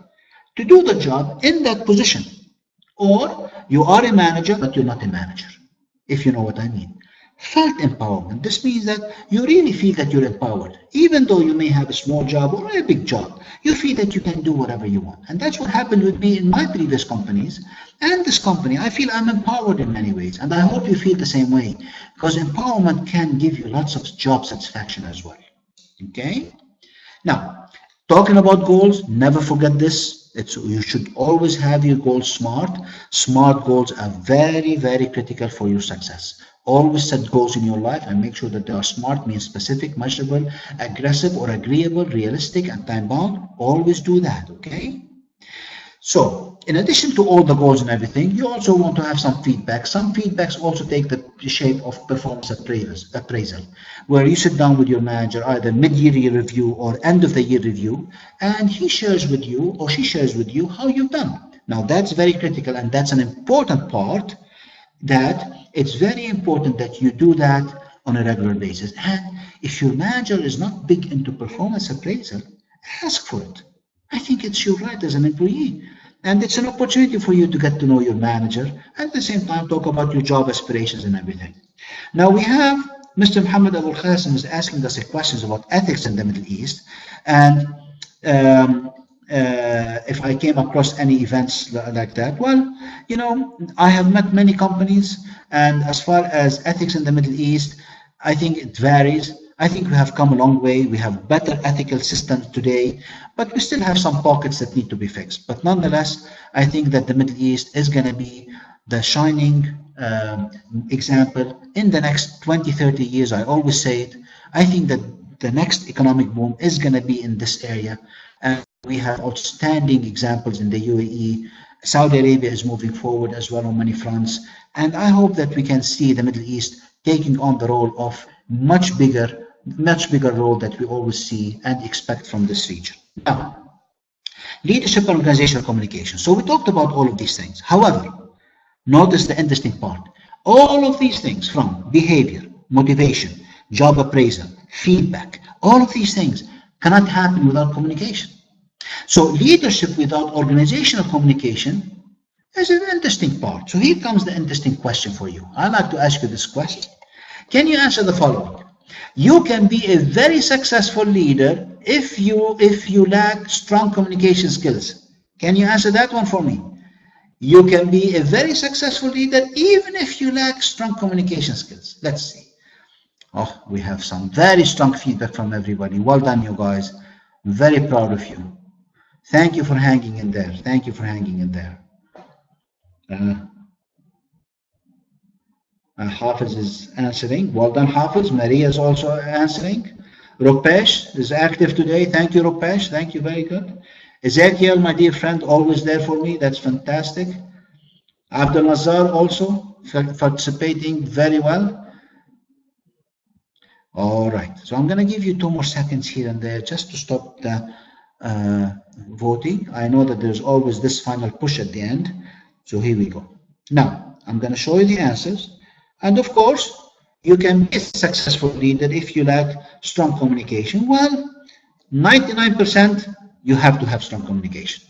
to do the job in that position? Or you are a manager, but you're not a manager, if you know what I mean. Felt empowerment. This means that you really feel that you're empowered. Even though you may have a small job or a big job, you feel that you can do whatever you want. And that's what happened with me in my previous companies. And this company, I feel I'm empowered in many ways. And I hope you feel the same way, because empowerment can give you lots of job satisfaction as well. Okay? Now, talking about goals, never forget this. You should always have your goals smart. Smart goals are very, very critical for your success. Always set goals in your life and make sure that they are smart, means specific, measurable, aggressive or agreeable, realistic, and time-bound. Always do that, okay? So, in addition to all the goals and everything, you also want to have some feedback. Some feedbacks also take the shape of performance appraisal, where you sit down with your manager, either mid-year review or end-of-the-year review, and he shares with you or she shares with you how you've done. Now, that's very critical, and that's an important part, that it's very important that you do that on a regular basis. And if your manager is not big into performance appraisal, ask for it. I think it's your right as an employee. And it's an opportunity for you to get to know your manager, and at the same time talk about your job aspirations and everything. Now we have Mr. Muhammad Abul Qasim is asking us questions about ethics in the Middle East. And if I came across any events like that, well, you know, I have met many companies, and as far as ethics in the Middle East, I think it varies. I think we have come a long way. We have better ethical systems today, but we still have some pockets that need to be fixed. But nonetheless, I think that the Middle East is going to be the shining example in the next 20, 30 years. I always say it. I think that the next economic boom is going to be in this area. And we have outstanding examples in the UAE. Saudi Arabia is moving forward as well on many fronts. And I hope that we can see the Middle East taking on the role of much bigger role that we always see and expect from this region. Now, leadership and organizational communication. So we talked about all of these things. However, notice the interesting part. All of these things, from behavior, motivation, job appraisal, feedback, all of these things cannot happen without communication. So leadership without organizational communication is an interesting part. So here comes the interesting question for you. I'd like to ask you this question. Can you answer the following? You can be a very successful leader if you lack strong communication skills. Can you answer that one for me? You can be a very successful leader even if you lack strong communication skills. Let's see. Oh, we have some very strong feedback from everybody. Well done, you guys. Very proud of you. Thank you for hanging in there. Thank you for hanging in there. Hafiz is answering. Well done, Hafiz. Maria is also answering. Rupesh is active today. Thank you, Rupesh. Thank you. Very good. Ezekiel, my dear friend, always there for me. That's fantastic. Abdul Nazar also participating very well. All right. So I'm going to give you 2 more seconds here and there just to stop the voting. I know that there's always this final push at the end. So here we go. Now, I'm going to show you the answers. And of course, you can be a successful leader if you lack strong communication. Well, 99% you have to have strong communication.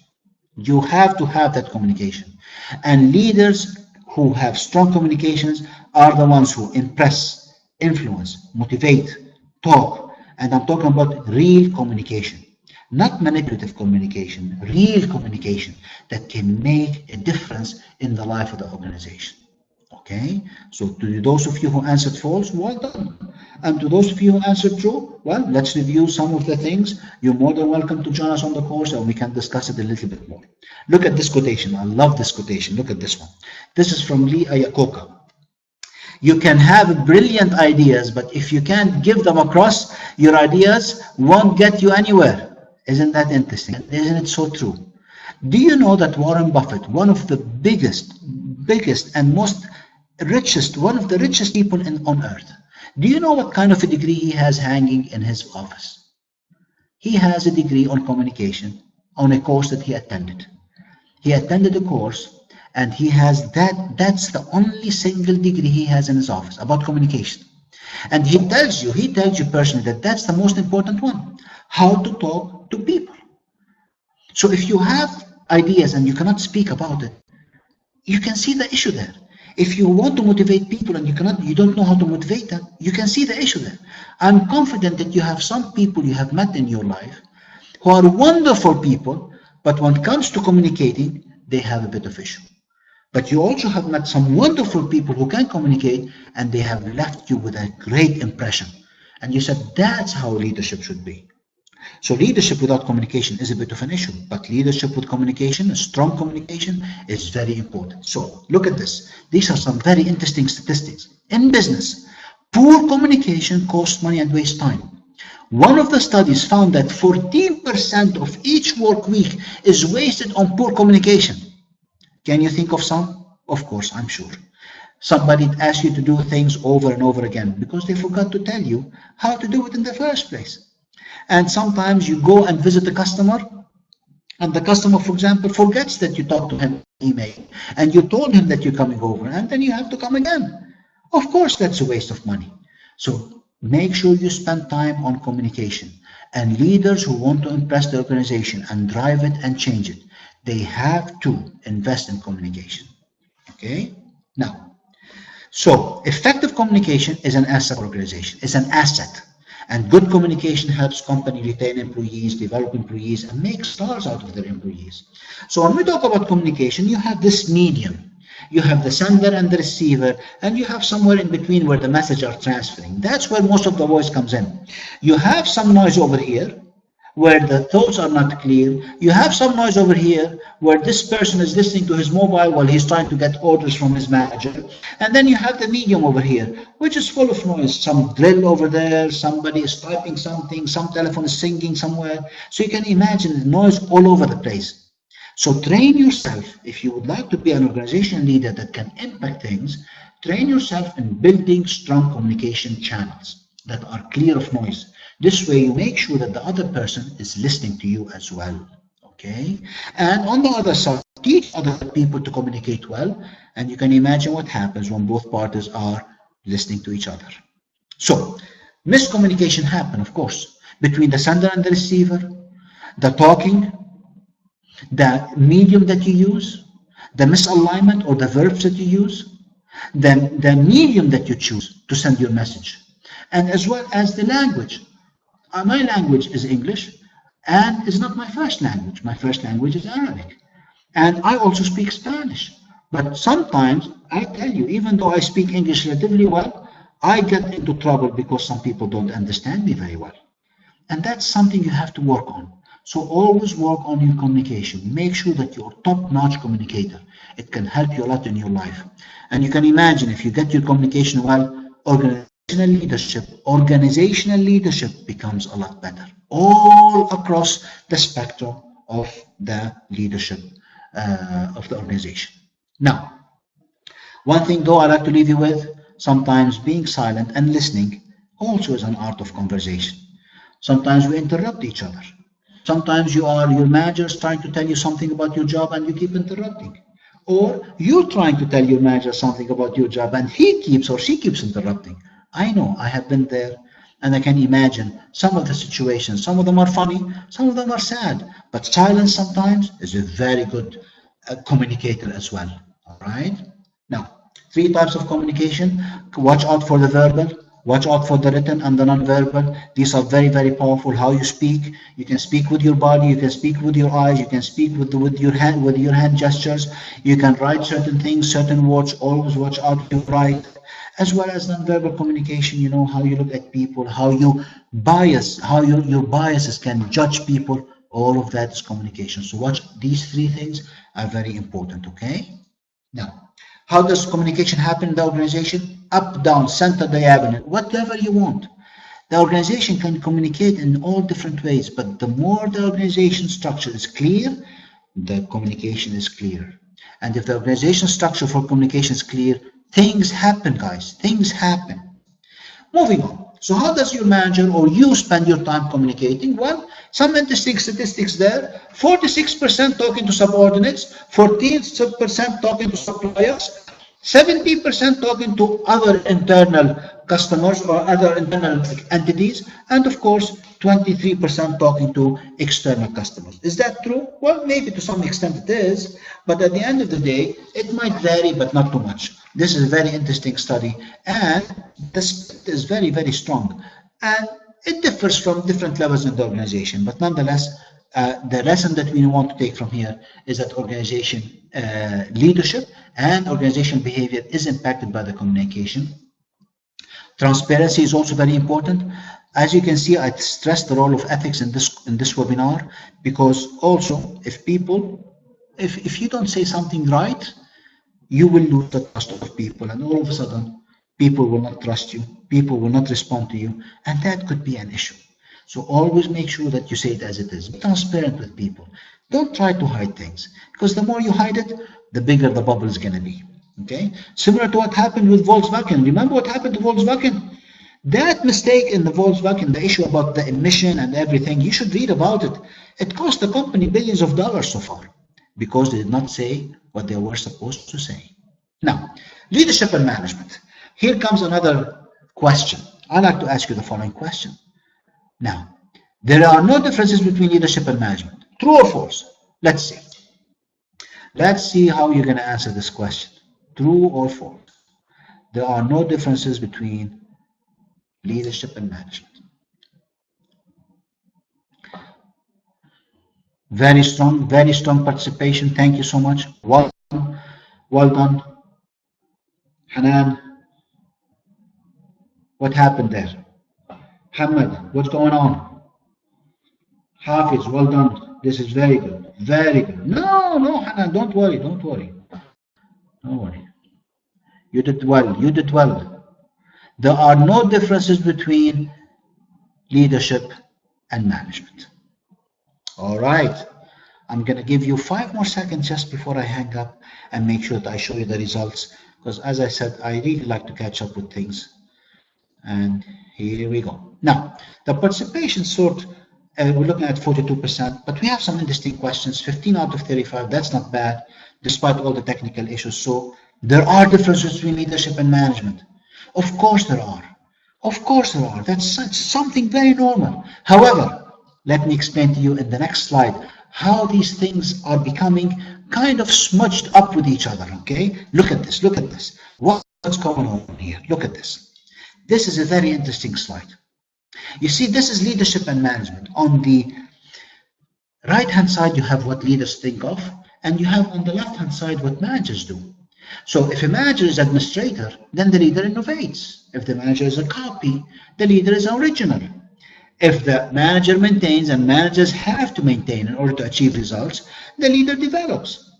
You have to have that communication. And leaders who have strong communications are the ones who impress influence, motivate, talk. And I'm talking about real communication, not manipulative communication, real communication that can make a difference in the life of the organization. Okay, so to those of you who answered false, well done. And to those of you who answered true, well, let's review some of the things. You're more than welcome to join us on the course and we can discuss it a little bit more. Look at this quotation. I love this quotation. Look at this one. This is from Lee Iacocca. You can have brilliant ideas, but if you can't give them across, your ideas won't get you anywhere. Isn't that interesting? Isn't it so true? Do you know that Warren Buffett, one of the biggest and most richest, one of the richest people on earth, do you know what kind of a degree he has hanging in his office? He has a degree on communication on a course that he attended. He attended a course and he has that's the only single degree he has in his office about communication. And he tells you personally that that's the most important one, how to talk to people. So if you have ideas and you cannot speak about it, you can see the issue there. If you want to motivate people and you don't know how to motivate them, you can see the issue there. I'm confident that you have some people you have met in your life who are wonderful people, but when it comes to communicating, they have a bit of issue. But you also have met some wonderful people who can communicate and they have left you with a great impression. And you said that's how leadership should be. So leadership without communication is a bit of an issue, but leadership with communication, strong communication, is very important. So look at this. These are some very interesting statistics. In business, poor communication costs money and wastes time. One of the studies found that 14% of each work week is wasted on poor communication. Can you think of some? Of course, I'm sure. Somebody asks you to do things over and over again because they forgot to tell you how to do it in the first place. And sometimes you go and visit the customer, and the customer, for example, forgets that you talked to him in email, and you told him that you're coming over, and then you have to come again. Of course, that's a waste of money. So make sure you spend time on communication. And leaders who want to impress the organization and drive it and change it, they have to invest in communication. Okay? Now, so effective communication is an asset for organization. It's an asset. And good communication helps company retain employees, develop employees, and make stars out of their employees. So when we talk about communication, you have this medium. You have the sender and the receiver, and you have somewhere in between where the message are transferring. That's where most of the voice comes in. You have some noise over here, where the thoughts are not clear. You have some noise over here where this person is listening to his mobile while he's trying to get orders from his manager. And then you have the medium over here, which is full of noise. Some drill over there, somebody is typing something, some telephone is singing somewhere. So you can imagine the noise all over the place. So train yourself, if you would like to be an organization leader that can impact things, train yourself in building strong communication channels that are clear of noise. This way you make sure that the other person is listening to you as well, okay? And on the other side, teach other people to communicate well, and you can imagine what happens when both parties are listening to each other. So, miscommunication happen, of course, between the sender and the receiver, the talking, the medium that you use, the misalignment or the verbs that you use, then the medium that you choose to send your message, and as well as the language. My language is English and is not my first language. My first language is Arabic. And I also speak Spanish. But sometimes, I tell you, even though I speak English relatively well, I get into trouble because some people don't understand me very well. And that's something you have to work on. So always work on your communication. Make sure that you're a top-notch communicator. It can help you a lot in your life. And you can imagine if you get your communication well, organizational leadership becomes a lot better all across the spectrum of the leadership of the organization. Now, one thing though I like to leave you with, sometimes being silent and listening also is an art of conversation. Sometimes we interrupt each other. Sometimes your manager is trying to tell you something about your job and you keep interrupting. Or you're trying to tell your manager something about your job and he keeps or she keeps interrupting. I know, I have been there, and I can imagine some of the situations. Some of them are funny, some of them are sad, but silence sometimes is a very good communicator as well. All right? Now, 3 types of communication. Watch out for the verbal, Watch out for the written and the non-verbal. These are very, very powerful. How you speak. You can speak with your body. You can speak with your eyes. You can speak with your hand gestures. You can write certain things, certain words. Always watch out to write, as well as non-verbal communication. You know, how you look at people, how you bias, how your biases can judge people. All of that is communication. So watch, these three things are very important. Okay. Now, how does communication happen in the organization? Up, down, center, diagonal, whatever you want. The organization can communicate in all different ways, but the more the organization structure is clear, the communication is clear. And if the organization structure for communication is clear, things happen, guys. Things happen. Moving on. So how does your manager or you spend your time communicating? Well, some interesting statistics there. 46% talking to subordinates, 14% talking to suppliers, 70% talking to other internal customers or other internal entities, and of course 23% talking to external customers. Is that true? Well, maybe to some extent it is, but at the end of the day, it might vary, but not too much. This is a very interesting study, and this is very, very strong. And it differs from different levels in the organization, but nonetheless, the lesson that we want to take from here is that organization leadership and organization behavior is impacted by the communication. Transparency is also very important. As you can see, I stress the role of ethics in this webinar, because also if you don't say something right, you will lose the trust of people, and all of a sudden people will not trust you, people will not respond to you, and that could be an issue. So always make sure that you say it as it is. Be transparent with people. Don't try to hide things, because the more you hide it, the bigger the bubble is going to be. Okay? Similar to what happened with Volkswagen. Remember what happened to Volkswagen? That mistake in the Volkswagen, the issue about the emission and everything, you should read about it. It cost the company billions of dollars so far, because they did not say what they were supposed to say. Now, leadership and management. Here comes another question. I'd like to ask you the following question. Now, there are no differences between leadership and management. True or false? Let's see. Let's see how you're going to answer this question. True or false? There are no differences between leadership and management. Very strong participation. Thank you so much. Well done. Hanan, what happened there? Hamad, what's going on? Hafiz, well done. This is very good. Very good. No, Hanan, don't worry. Don't worry. You did well. There are no differences between leadership and management. All right. I'm going to give you 5 more seconds just before I hang up and make sure that I show you the results, because as I said, I really like to catch up with things. And here we go. Now, the participation sort, we're looking at 42%, but we have some interesting questions. 15 out of 35, that's not bad, despite all the technical issues. So there are differences between leadership and management. Of course there are. Of course there are. That's something very normal. However, let me explain to you in the next slide how these things are becoming kind of smudged up with each other, okay? Look at this, What's going on here? Look at this. This is a very interesting slide. You see, this is leadership and management. On the right-hand side, you have what leaders think of, and you have on the left-hand side what managers do. So if a manager is administrator, then the leader innovates. If the manager is a copy, the leader is original. If the manager maintains, and managers have to maintain in order to achieve results, the leader develops.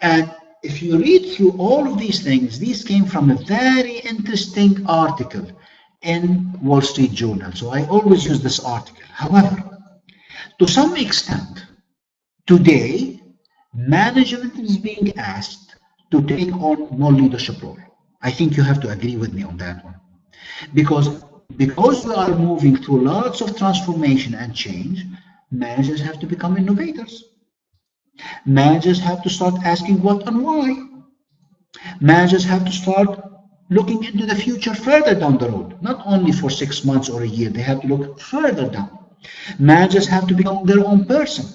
And if you read through all of these things, these came from a very interesting article in Wall Street Journal. So I always use this article. However, to some extent, today, management is being asked to take on more leadership role. I think you have to agree with me on that one. Because we are moving through lots of transformation and change, managers have to become innovators. Managers have to start asking what and why. Managers have to start looking into the future further down the road, not only for 6 months or a year, they have to look further down. Managers have to become their own person.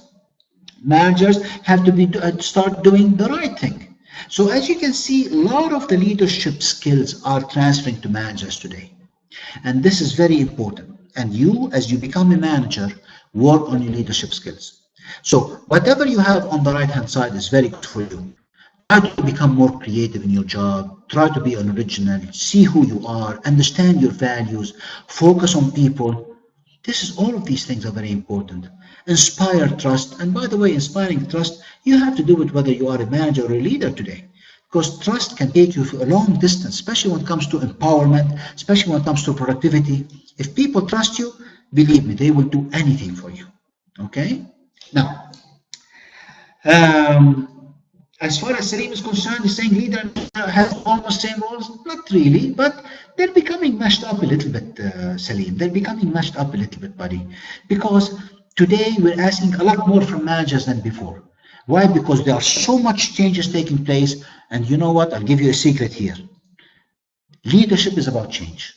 Managers have to start doing the right thing. So as you can see, a lot of the leadership skills are transferring to managers today. And this is very important. And you, as you become a manager, work on your leadership skills. So whatever you have on the right hand side is very good for you. Try to become more creative in your job. Try to be an original. See who you are. Understand your values. Focus on people. This is all of these things are very important. Inspire trust. And by the way, inspiring trust, you have to do it whether you are a manager or a leader today. Because trust can take you a long distance, especially when it comes to empowerment, especially when it comes to productivity. If people trust you, believe me, they will do anything for you. Okay? Now, as far as Salim is concerned, he's saying leader has almost same roles. Not really, but they're becoming mashed up a little bit, Salim. They're becoming mashed up a little bit, buddy. Because today we're asking a lot more from managers than before. Why? Because there are so much changes taking place. And you know what? I'll give you a secret here. Leadership is about change.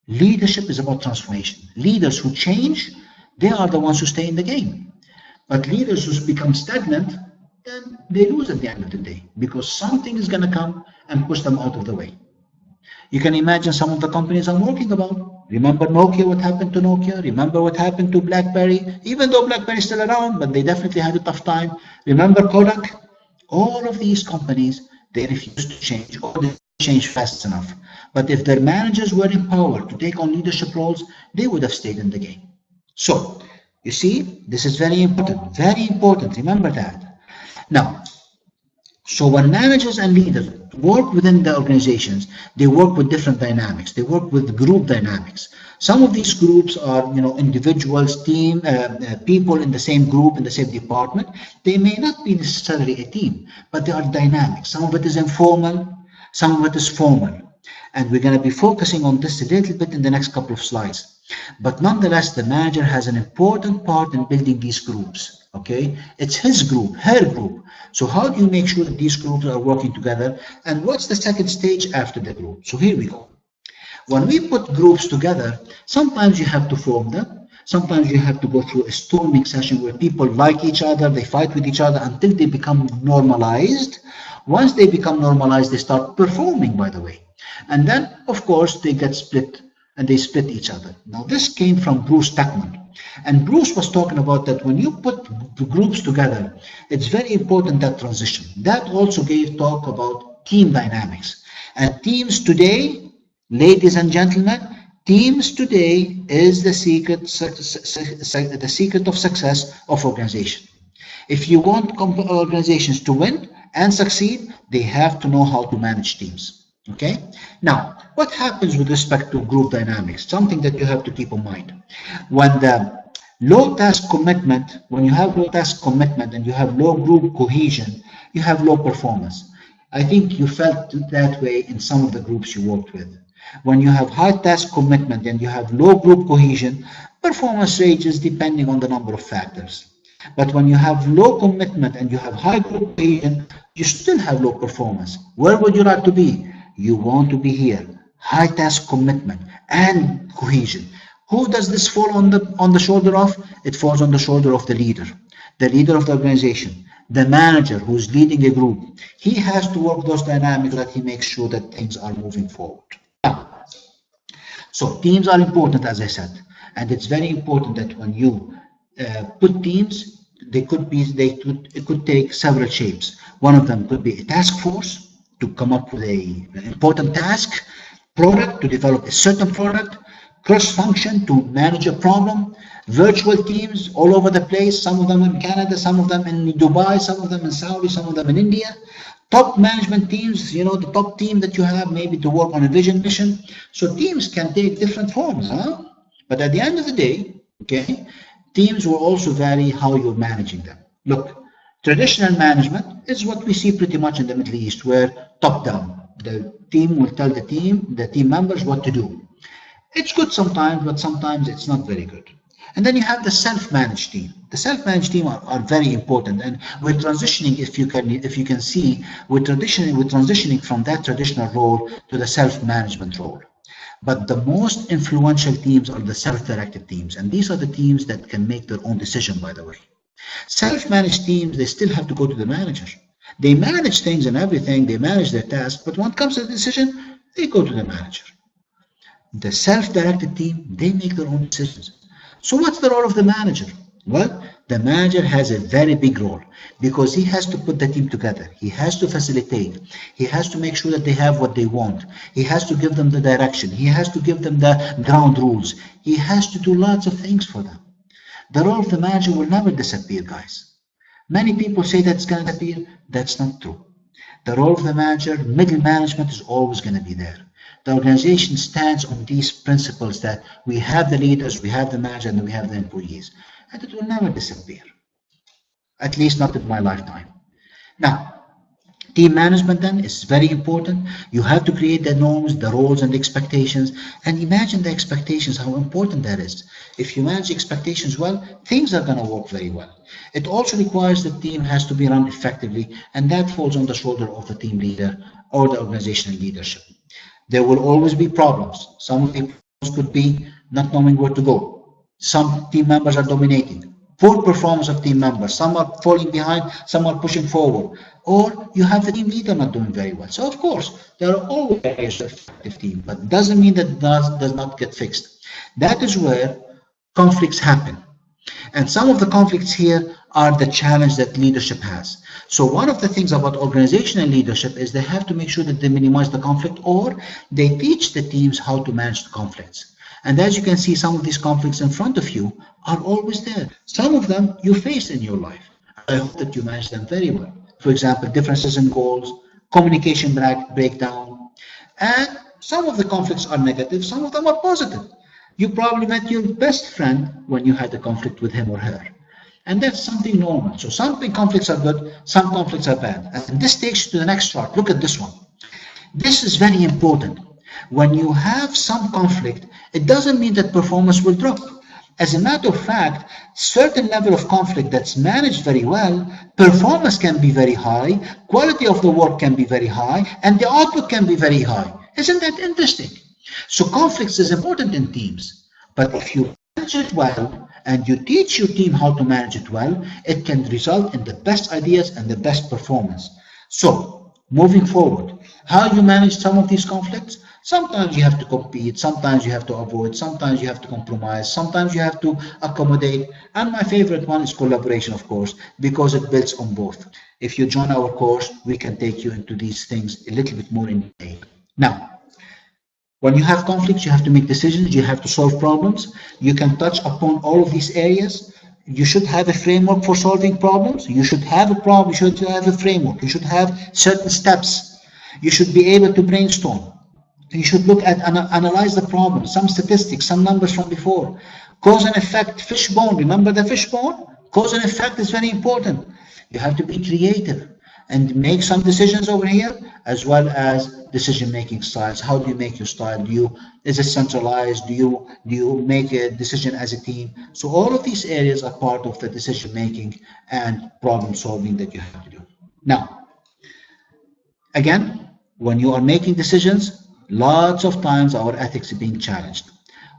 Leadership is about transformation. Leaders who change, they are the ones who stay in the game. But leaders who become stagnant, then they lose at the end of the day because something is going to come and push them out of the way. You can imagine some of the companies I'm working about. Remember Nokia, what happened to Nokia? Remember what happened to BlackBerry? Even though BlackBerry is still around, but they definitely had a tough time. Remember Kodak? All of these companies, they refuse to change or they change fast enough. But if their managers were empowered to take on leadership roles, they would have stayed in the game. So, you see, this is very important. Very important. Remember that. Now, so when managers and leaders work within the organizations, they work with different dynamics. They work with group dynamics. Some of these groups are, individuals, team, people in the same group, in the same department. They may not be necessarily a team, but they are dynamic. Some of it is informal, some of it is formal. And we're going to be focusing on this a little bit in the next couple of slides. But nonetheless, the manager has an important part in building these groups. Okay, it's his group, her group. So how do you make sure that these groups are working together? And what's the second stage after the group? So here we go. When we put groups together, sometimes you have to form them. Sometimes you have to go through a storming session where people like each other, they fight with each other until they become normalized. Once they become normalized, they start performing, by the way. And then, of course, they get split and they split each other. Now, this came from Bruce Tuckman. And Bruce was talking about that when you put the groups together, it's very important that transition. That also gave talk about team dynamics. And teams today, ladies and gentlemen, teams today is the secret of success of organization. If you want organizations to win and succeed, they have to know how to manage teams. Okay. Now, what happens with respect to group dynamics? Something that you have to keep in mind. When the low task commitment, when you have low task commitment and you have low group cohesion, you have low performance. I think you felt that way in some of the groups you worked with. When you have high task commitment and you have low group cohesion, performance ranges depending on the number of factors. But when you have low commitment and you have high group cohesion, you still have low performance. Where would you like to be? You want to be here. High task commitment and cohesion. Who does this fall on the shoulder of? It falls on the shoulder of the leader of the organization, the manager who's leading a group. He has to work those dynamics that he makes sure that things are moving forward. So teams are important, as I said, and it's very important that when you put teams, it could take several shapes. One of them could be a task force to come up with an important task, product to develop a certain product, cross-function to manage a problem, virtual teams all over the place, some of them in Canada, some of them in Dubai, some of them in Saudi, some of them in India. Top management teams, the top team that you have maybe to work on a vision mission. So teams can take different forms, huh? But at the end of the day, okay, teams will also vary how you're managing them. Look, traditional management is what we see pretty much in the Middle East, where top-down, the team will tell the team members what to do. It's good sometimes, but sometimes it's not very good. And then you have the self-managed team. The self-managed team are very important, and we're transitioning, if you can see, we're transitioning from that traditional role to the self-management role. But the most influential teams are the self-directed teams, and these are the teams that can make their own decision, by the way. Self-managed teams, they still have to go to the manager. They manage things and everything, they manage their tasks, but when it comes to the decision, they go to the manager. The self-directed team, they make their own decisions. So what's the role of the manager? Well, the manager has a very big role because he has to put the team together. He has to facilitate. He has to make sure that they have what they want. He has to give them the direction. He has to give them the ground rules. He has to do lots of things for them. The role of the manager will never disappear, guys. Many people say that it's going to disappear. That's not true. The role of the manager, middle management, is always going to be there. The organization stands on these principles that we have the leaders, we have the manager, and we have the employees. And it will never disappear, at least not in my lifetime. Now, team management then is very important. You have to create the norms, the roles, and the expectations. And imagine the expectations, how important that is. If you manage expectations well, things are going to work very well. It also requires the team has to be run effectively, and that falls on the shoulder of the team leader or the organizational leadership. There will always be problems. Some of the problems could be not knowing where to go. Some team members are dominating. Poor performance of team members. Some are falling behind, some are pushing forward. Or you have the team leader not doing very well. So of course, there are always areas of effective team, but it doesn't mean that does not get fixed. That is where conflicts happen. And some of the conflicts here are the challenge that leadership has. So one of the things about organizational leadership is they have to make sure that they minimize the conflict, or they teach the teams how to manage the conflicts. And as you can see, some of these conflicts in front of you are always there. Some of them you face in your life. I hope that you manage them very well. For example, differences in goals, communication breakdown, and some of the conflicts are negative, some of them are positive. You probably met your best friend when you had a conflict with him or her. And that's something normal. So some conflicts are good, some conflicts are bad. And this takes you to the next chart. Look at this one. This is very important. When you have some conflict, it doesn't mean that performance will drop. As a matter of fact, certain level of conflict that's managed very well, performance can be very high, quality of the work can be very high, and the output can be very high. Isn't that interesting? So conflicts is important in teams, but if you manage it well and you teach your team how to manage it well, it can result in the best ideas and the best performance. So moving forward, how you manage some of these conflicts? Sometimes you have to compete, sometimes you have to avoid, sometimes you have to compromise, sometimes you have to accommodate. And my favorite one is collaboration, of course, because it builds on both. If you join our course, we can take you into these things a little bit more in detail. Now, when you have conflicts, you have to make decisions, you have to solve problems. You can touch upon all of these areas. You should have a framework for solving problems. You should have a problem, you should have a framework. You should have certain steps. You should be able to brainstorm. You should look at analyze the problem, some statistics, some numbers from before. Cause and effect, fishbone. Remember the fishbone? Cause and effect is very important. You have to be creative and make some decisions over here, as well as decision-making styles. How do you make your style? Is it centralized? Do you make a decision as a team? So all of these areas are part of the decision-making and problem-solving that you have to do. Now, again, when you are making decisions, lots of times our ethics are being challenged.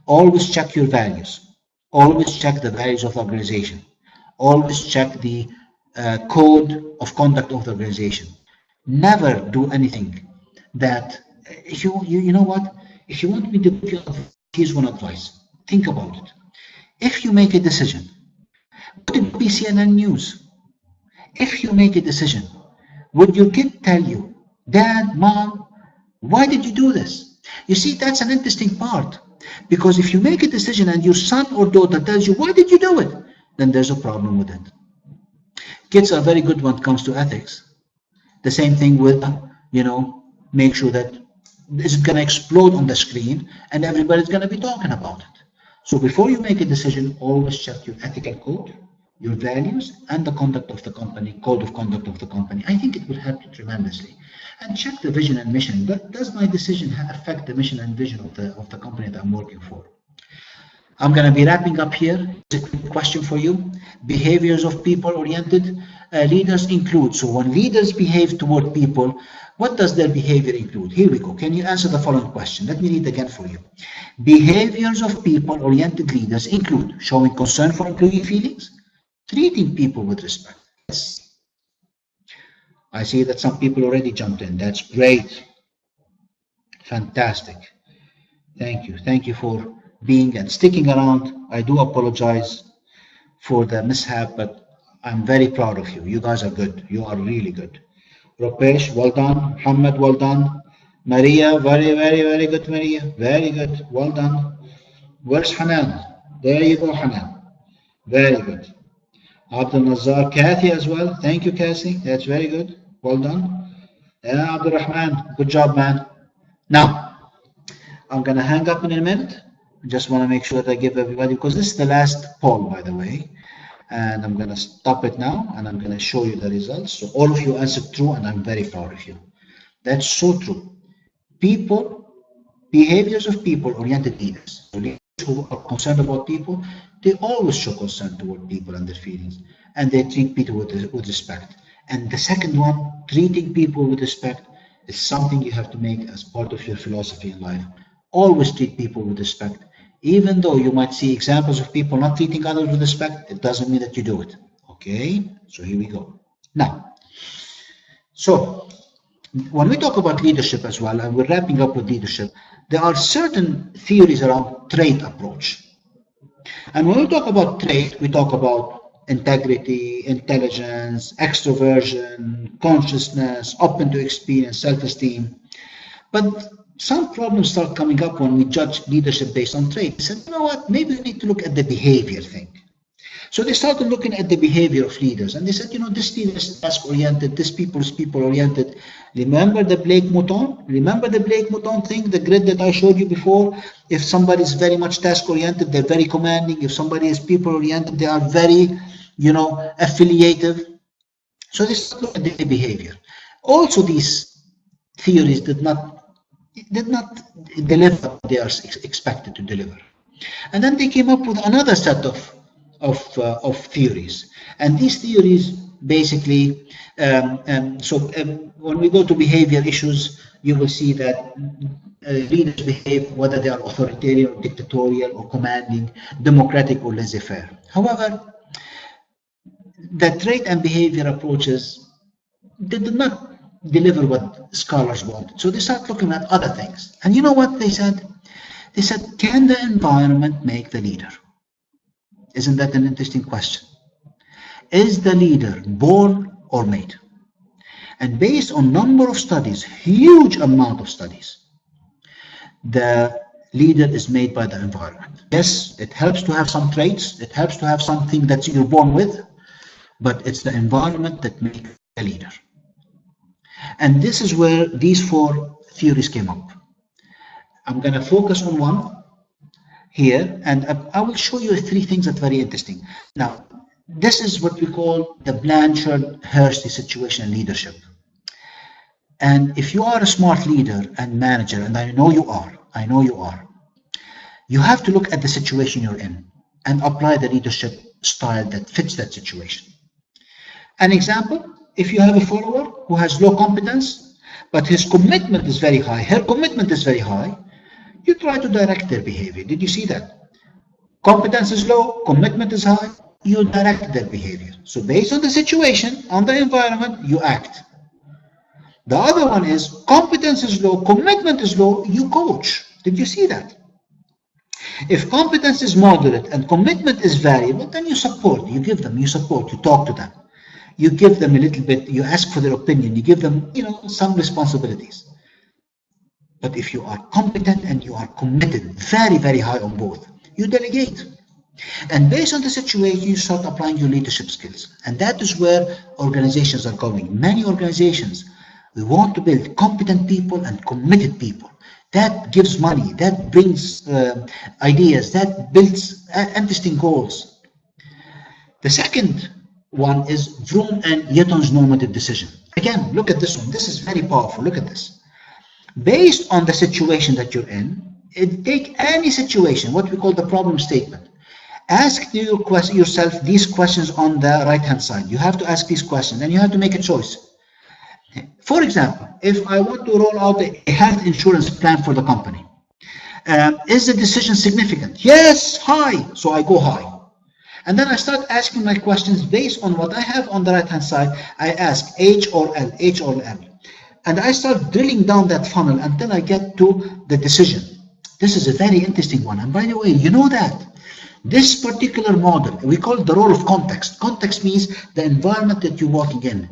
Always check your values. Always check the values of the organization. Always check the code of conduct of the organization. Never do anything that you know what? If you want me to give you advice, here's one advice. Think about it. If you make a decision, would it be CNN News? If you make a decision, would your kid tell you, Dad, Mom, why did you do this? You see, that's an interesting part. Because if you make a decision and your son or daughter tells you, why did you do it? Then there's a problem with it. Kids are very good when it comes to ethics. The same thing with, make sure that it's going to explode on the screen and everybody's going to be talking about it. So before you make a decision, always check your ethical code, your values, and the conduct of the company, code of conduct of the company. I think it will help you tremendously. And check the vision and mission. Does my decision affect the mission and vision of the company that I'm working for? I'm going to be wrapping up here. It's a quick question for you. Behaviors of people-oriented leaders include. So when leaders behave toward people, what does their behavior include? Here we go. Can you answer the following question? Let me read again for you. Behaviors of people-oriented leaders include showing concern for employee feelings, treating people with respect. Yes. I see that some people already jumped in. That's great. Fantastic. Thank you. Thank you for being and sticking around. I do apologize for the mishap, but I'm very proud of you. You guys are good. You are really good. Rupesh, well done. Muhammad, well done. Maria, very, very, very good, Maria. Very good. Well done. Where's Hanan? There you go, Hanan. Very good. Abdul Nazar, Kathy as well. Thank you, Kathy. That's very good. Well done. Yeah, Abdul Rahman. Good job, man. Now, I'm going to hang up in a minute. I just want to make sure that I give everybody, because this is the last poll, by the way. And I'm going to stop it now, and I'm going to show you the results. So all of you answered true, and I'm very proud of you. That's so true. Behaviors of people-oriented leaders. So leaders who are concerned about people, they always show concern toward people and their feelings, and they treat people with respect. And the second one, treating people with respect, is something you have to make as part of your philosophy in life. Always treat people with respect. Even though you might see examples of people not treating others with respect, it doesn't mean that you do it. Okay, so here we go. Now, so when we talk about leadership as well, and we're wrapping up with leadership, there are certain theories around trait approach. And when we talk about trait, we talk about integrity, intelligence, extroversion, consciousness, open to experience, self-esteem. But some problems start coming up when we judge leadership based on traits. And you know what? Maybe we need to look at the behavior thing. So they started looking at the behavior of leaders, and they said, you know, this leader is task-oriented, this people is people-oriented. Remember the Blake Mouton? Remember the Blake Mouton thing, the grid that I showed you before? If somebody is very much task-oriented, they're very commanding. If somebody is people-oriented, they are very, you know, affiliative. So they started looking at the behavior. Also, these theories did not deliver what they are expected to deliver. And then they came up with another set of theories, and these theories basically when we go to behavior issues, you will see that leaders behave, whether they are authoritarian or dictatorial or commanding, democratic or laissez-faire. However, the trait and behavior approaches, they did not deliver what scholars wanted, so they start looking at other things. And you know what they said? They said, can the environment make the leader? Isn't that an interesting question? Is the leader born or made? And based on number of studies, huge amount of studies, the leader is made by the environment. Yes, it helps to have some traits, it helps to have something that you're born with, but it's the environment that makes the leader. And this is where these four theories came up. I'm going to focus on one here, and I will show you three things that are very interesting. Now, this is what we call the Blanchard-Hursty situation in leadership. And if you are a smart leader and manager, and I know you are, you have to look at the situation you're in and apply the leadership style that fits that situation. An example, if you have a follower who has low competence, but his commitment is very high, her commitment is very high, you try to direct their behavior. Did you see that? Competence is low, commitment is high, you direct their behavior. So based on the situation, on the environment, you act. The other one is competence is low, commitment is low, you coach. Did you see that? If competence is moderate and commitment is variable, then you support, you give them, you support, you talk to them. You give them a little bit, you ask for their opinion, you give them, you know, some responsibilities. But if you are competent and you are committed, very, very high on both, you delegate. And based on the situation, you start applying your leadership skills. And that is where organizations are going. Many organizations, we want to build competent people and committed people. That gives money, that brings ideas, that builds interesting goals. The second one is Vroom and Yetton's normative decision. Again, look at this one. This is very powerful. Look at this. Based on the situation that you're in, take any situation, what we call the problem statement. Ask yourself these questions on the right-hand side. You have to ask these questions, and you have to make a choice. For example, if I want to roll out a health insurance plan for the company, is the decision significant? Yes, high. So I go high. And then I start asking my questions based on what I have on the right-hand side. I ask H or L, And I start drilling down that funnel until I get to the decision. This is a very interesting one. And by the way, you know that this particular model, we call it the role of context. Context means the environment that you're working in.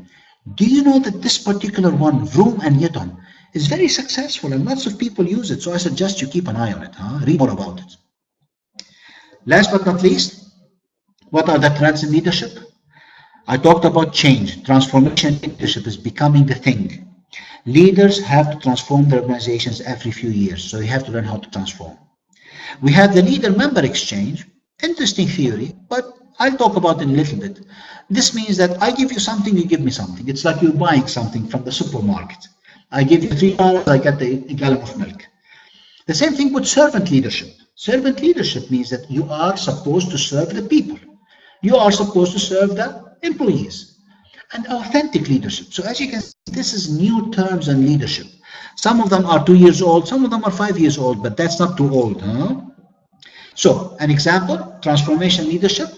Do you know that this particular one, Vroom and Newton, is very successful and lots of people use it? So I suggest you keep an eye on it. Read more about it. Last but not least, what are the trends in leadership? I talked about change. Transformation in leadership is becoming the thing. Leaders have to transform their organizations every few years, so you have to learn how to transform. We have the leader-member exchange. Interesting theory, but I'll talk about it a little bit. This means that I give you something, you give me something. It's like you're buying something from the supermarket. I give you $3, I get a gallon of milk. The same thing with servant leadership. Servant leadership means that you are supposed to serve the people. You are supposed to serve the employees. And authentic leadership. So as you can see, this is new terms in leadership. Some of them are 2 years old, some of them are 5 years old, but that's not too old. So an example, transformation leadership.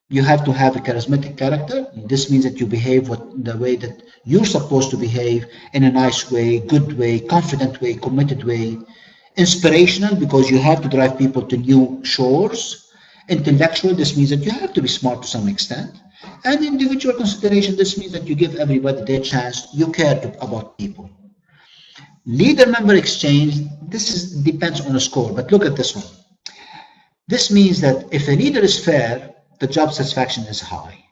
You have to have a charismatic character. This means that you behave the way that you're supposed to behave, in a nice way, good way, confident way, committed way. Inspirational, because you have to drive people to new shores. Intellectual, this means that you have to be smart to some extent. And individual consideration, this means that you give everybody their chance, you care about people. Leader-member exchange, depends on a score, but look at this one. This means that if a leader is fair, the job satisfaction is high.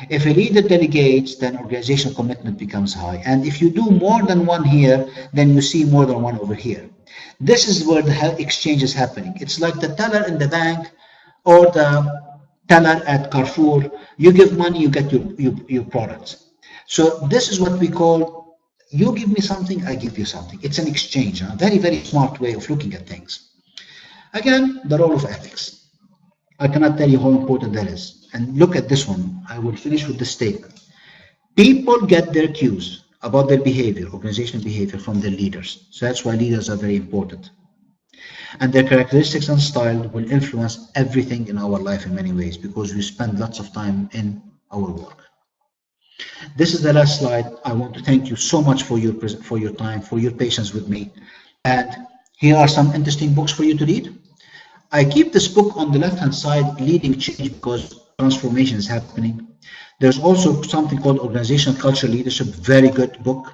If a leader delegates, then organizational commitment becomes high. And if you do more than one here, then you see more than one over here. This is where the exchange is happening. It's like the teller in the bank or the teller at Carrefour. You give money, you get your products. So this is what we call, you give me something, I give you something. It's an exchange, a very, very smart way of looking at things. Again, the role of ethics. I cannot tell you how important that is. And look at this one. I will finish with this statement. People get their cues about their behavior, organizational behavior, from their leaders. So that's why leaders are very important. And their characteristics and style will influence everything in our life in many ways, because we spend lots of time in our work. This is the last slide. I want to thank you so much for your time, for your patience with me. And here are some interesting books for you to read. I keep this book on the left-hand side, Leading Change, because transformation is happening. There's also something called Organizational Culture Leadership, very good book.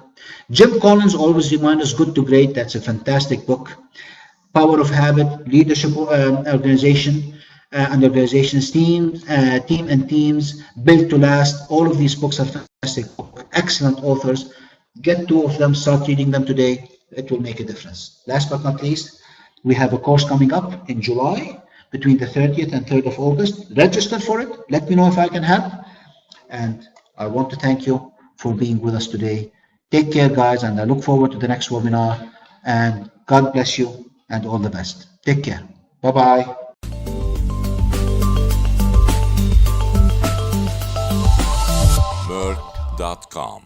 Jim Collins, Always Remind Us, Good to Great, that's a fantastic book. Power of Habit, Leadership, Organization and Organizations, Team and Teams, Built to Last. All of these books are fantastic, excellent authors. Get 2 of them, start reading them today. It will make a difference. Last but not least, we have a course coming up in July, between the 30th and 3rd of August. Register for it. Let me know if I can help. And I want to thank you for being with us today. Take care, guys, and I look forward to the next webinar. And God bless you and all the best. Take care. Bye-bye. Meirc.com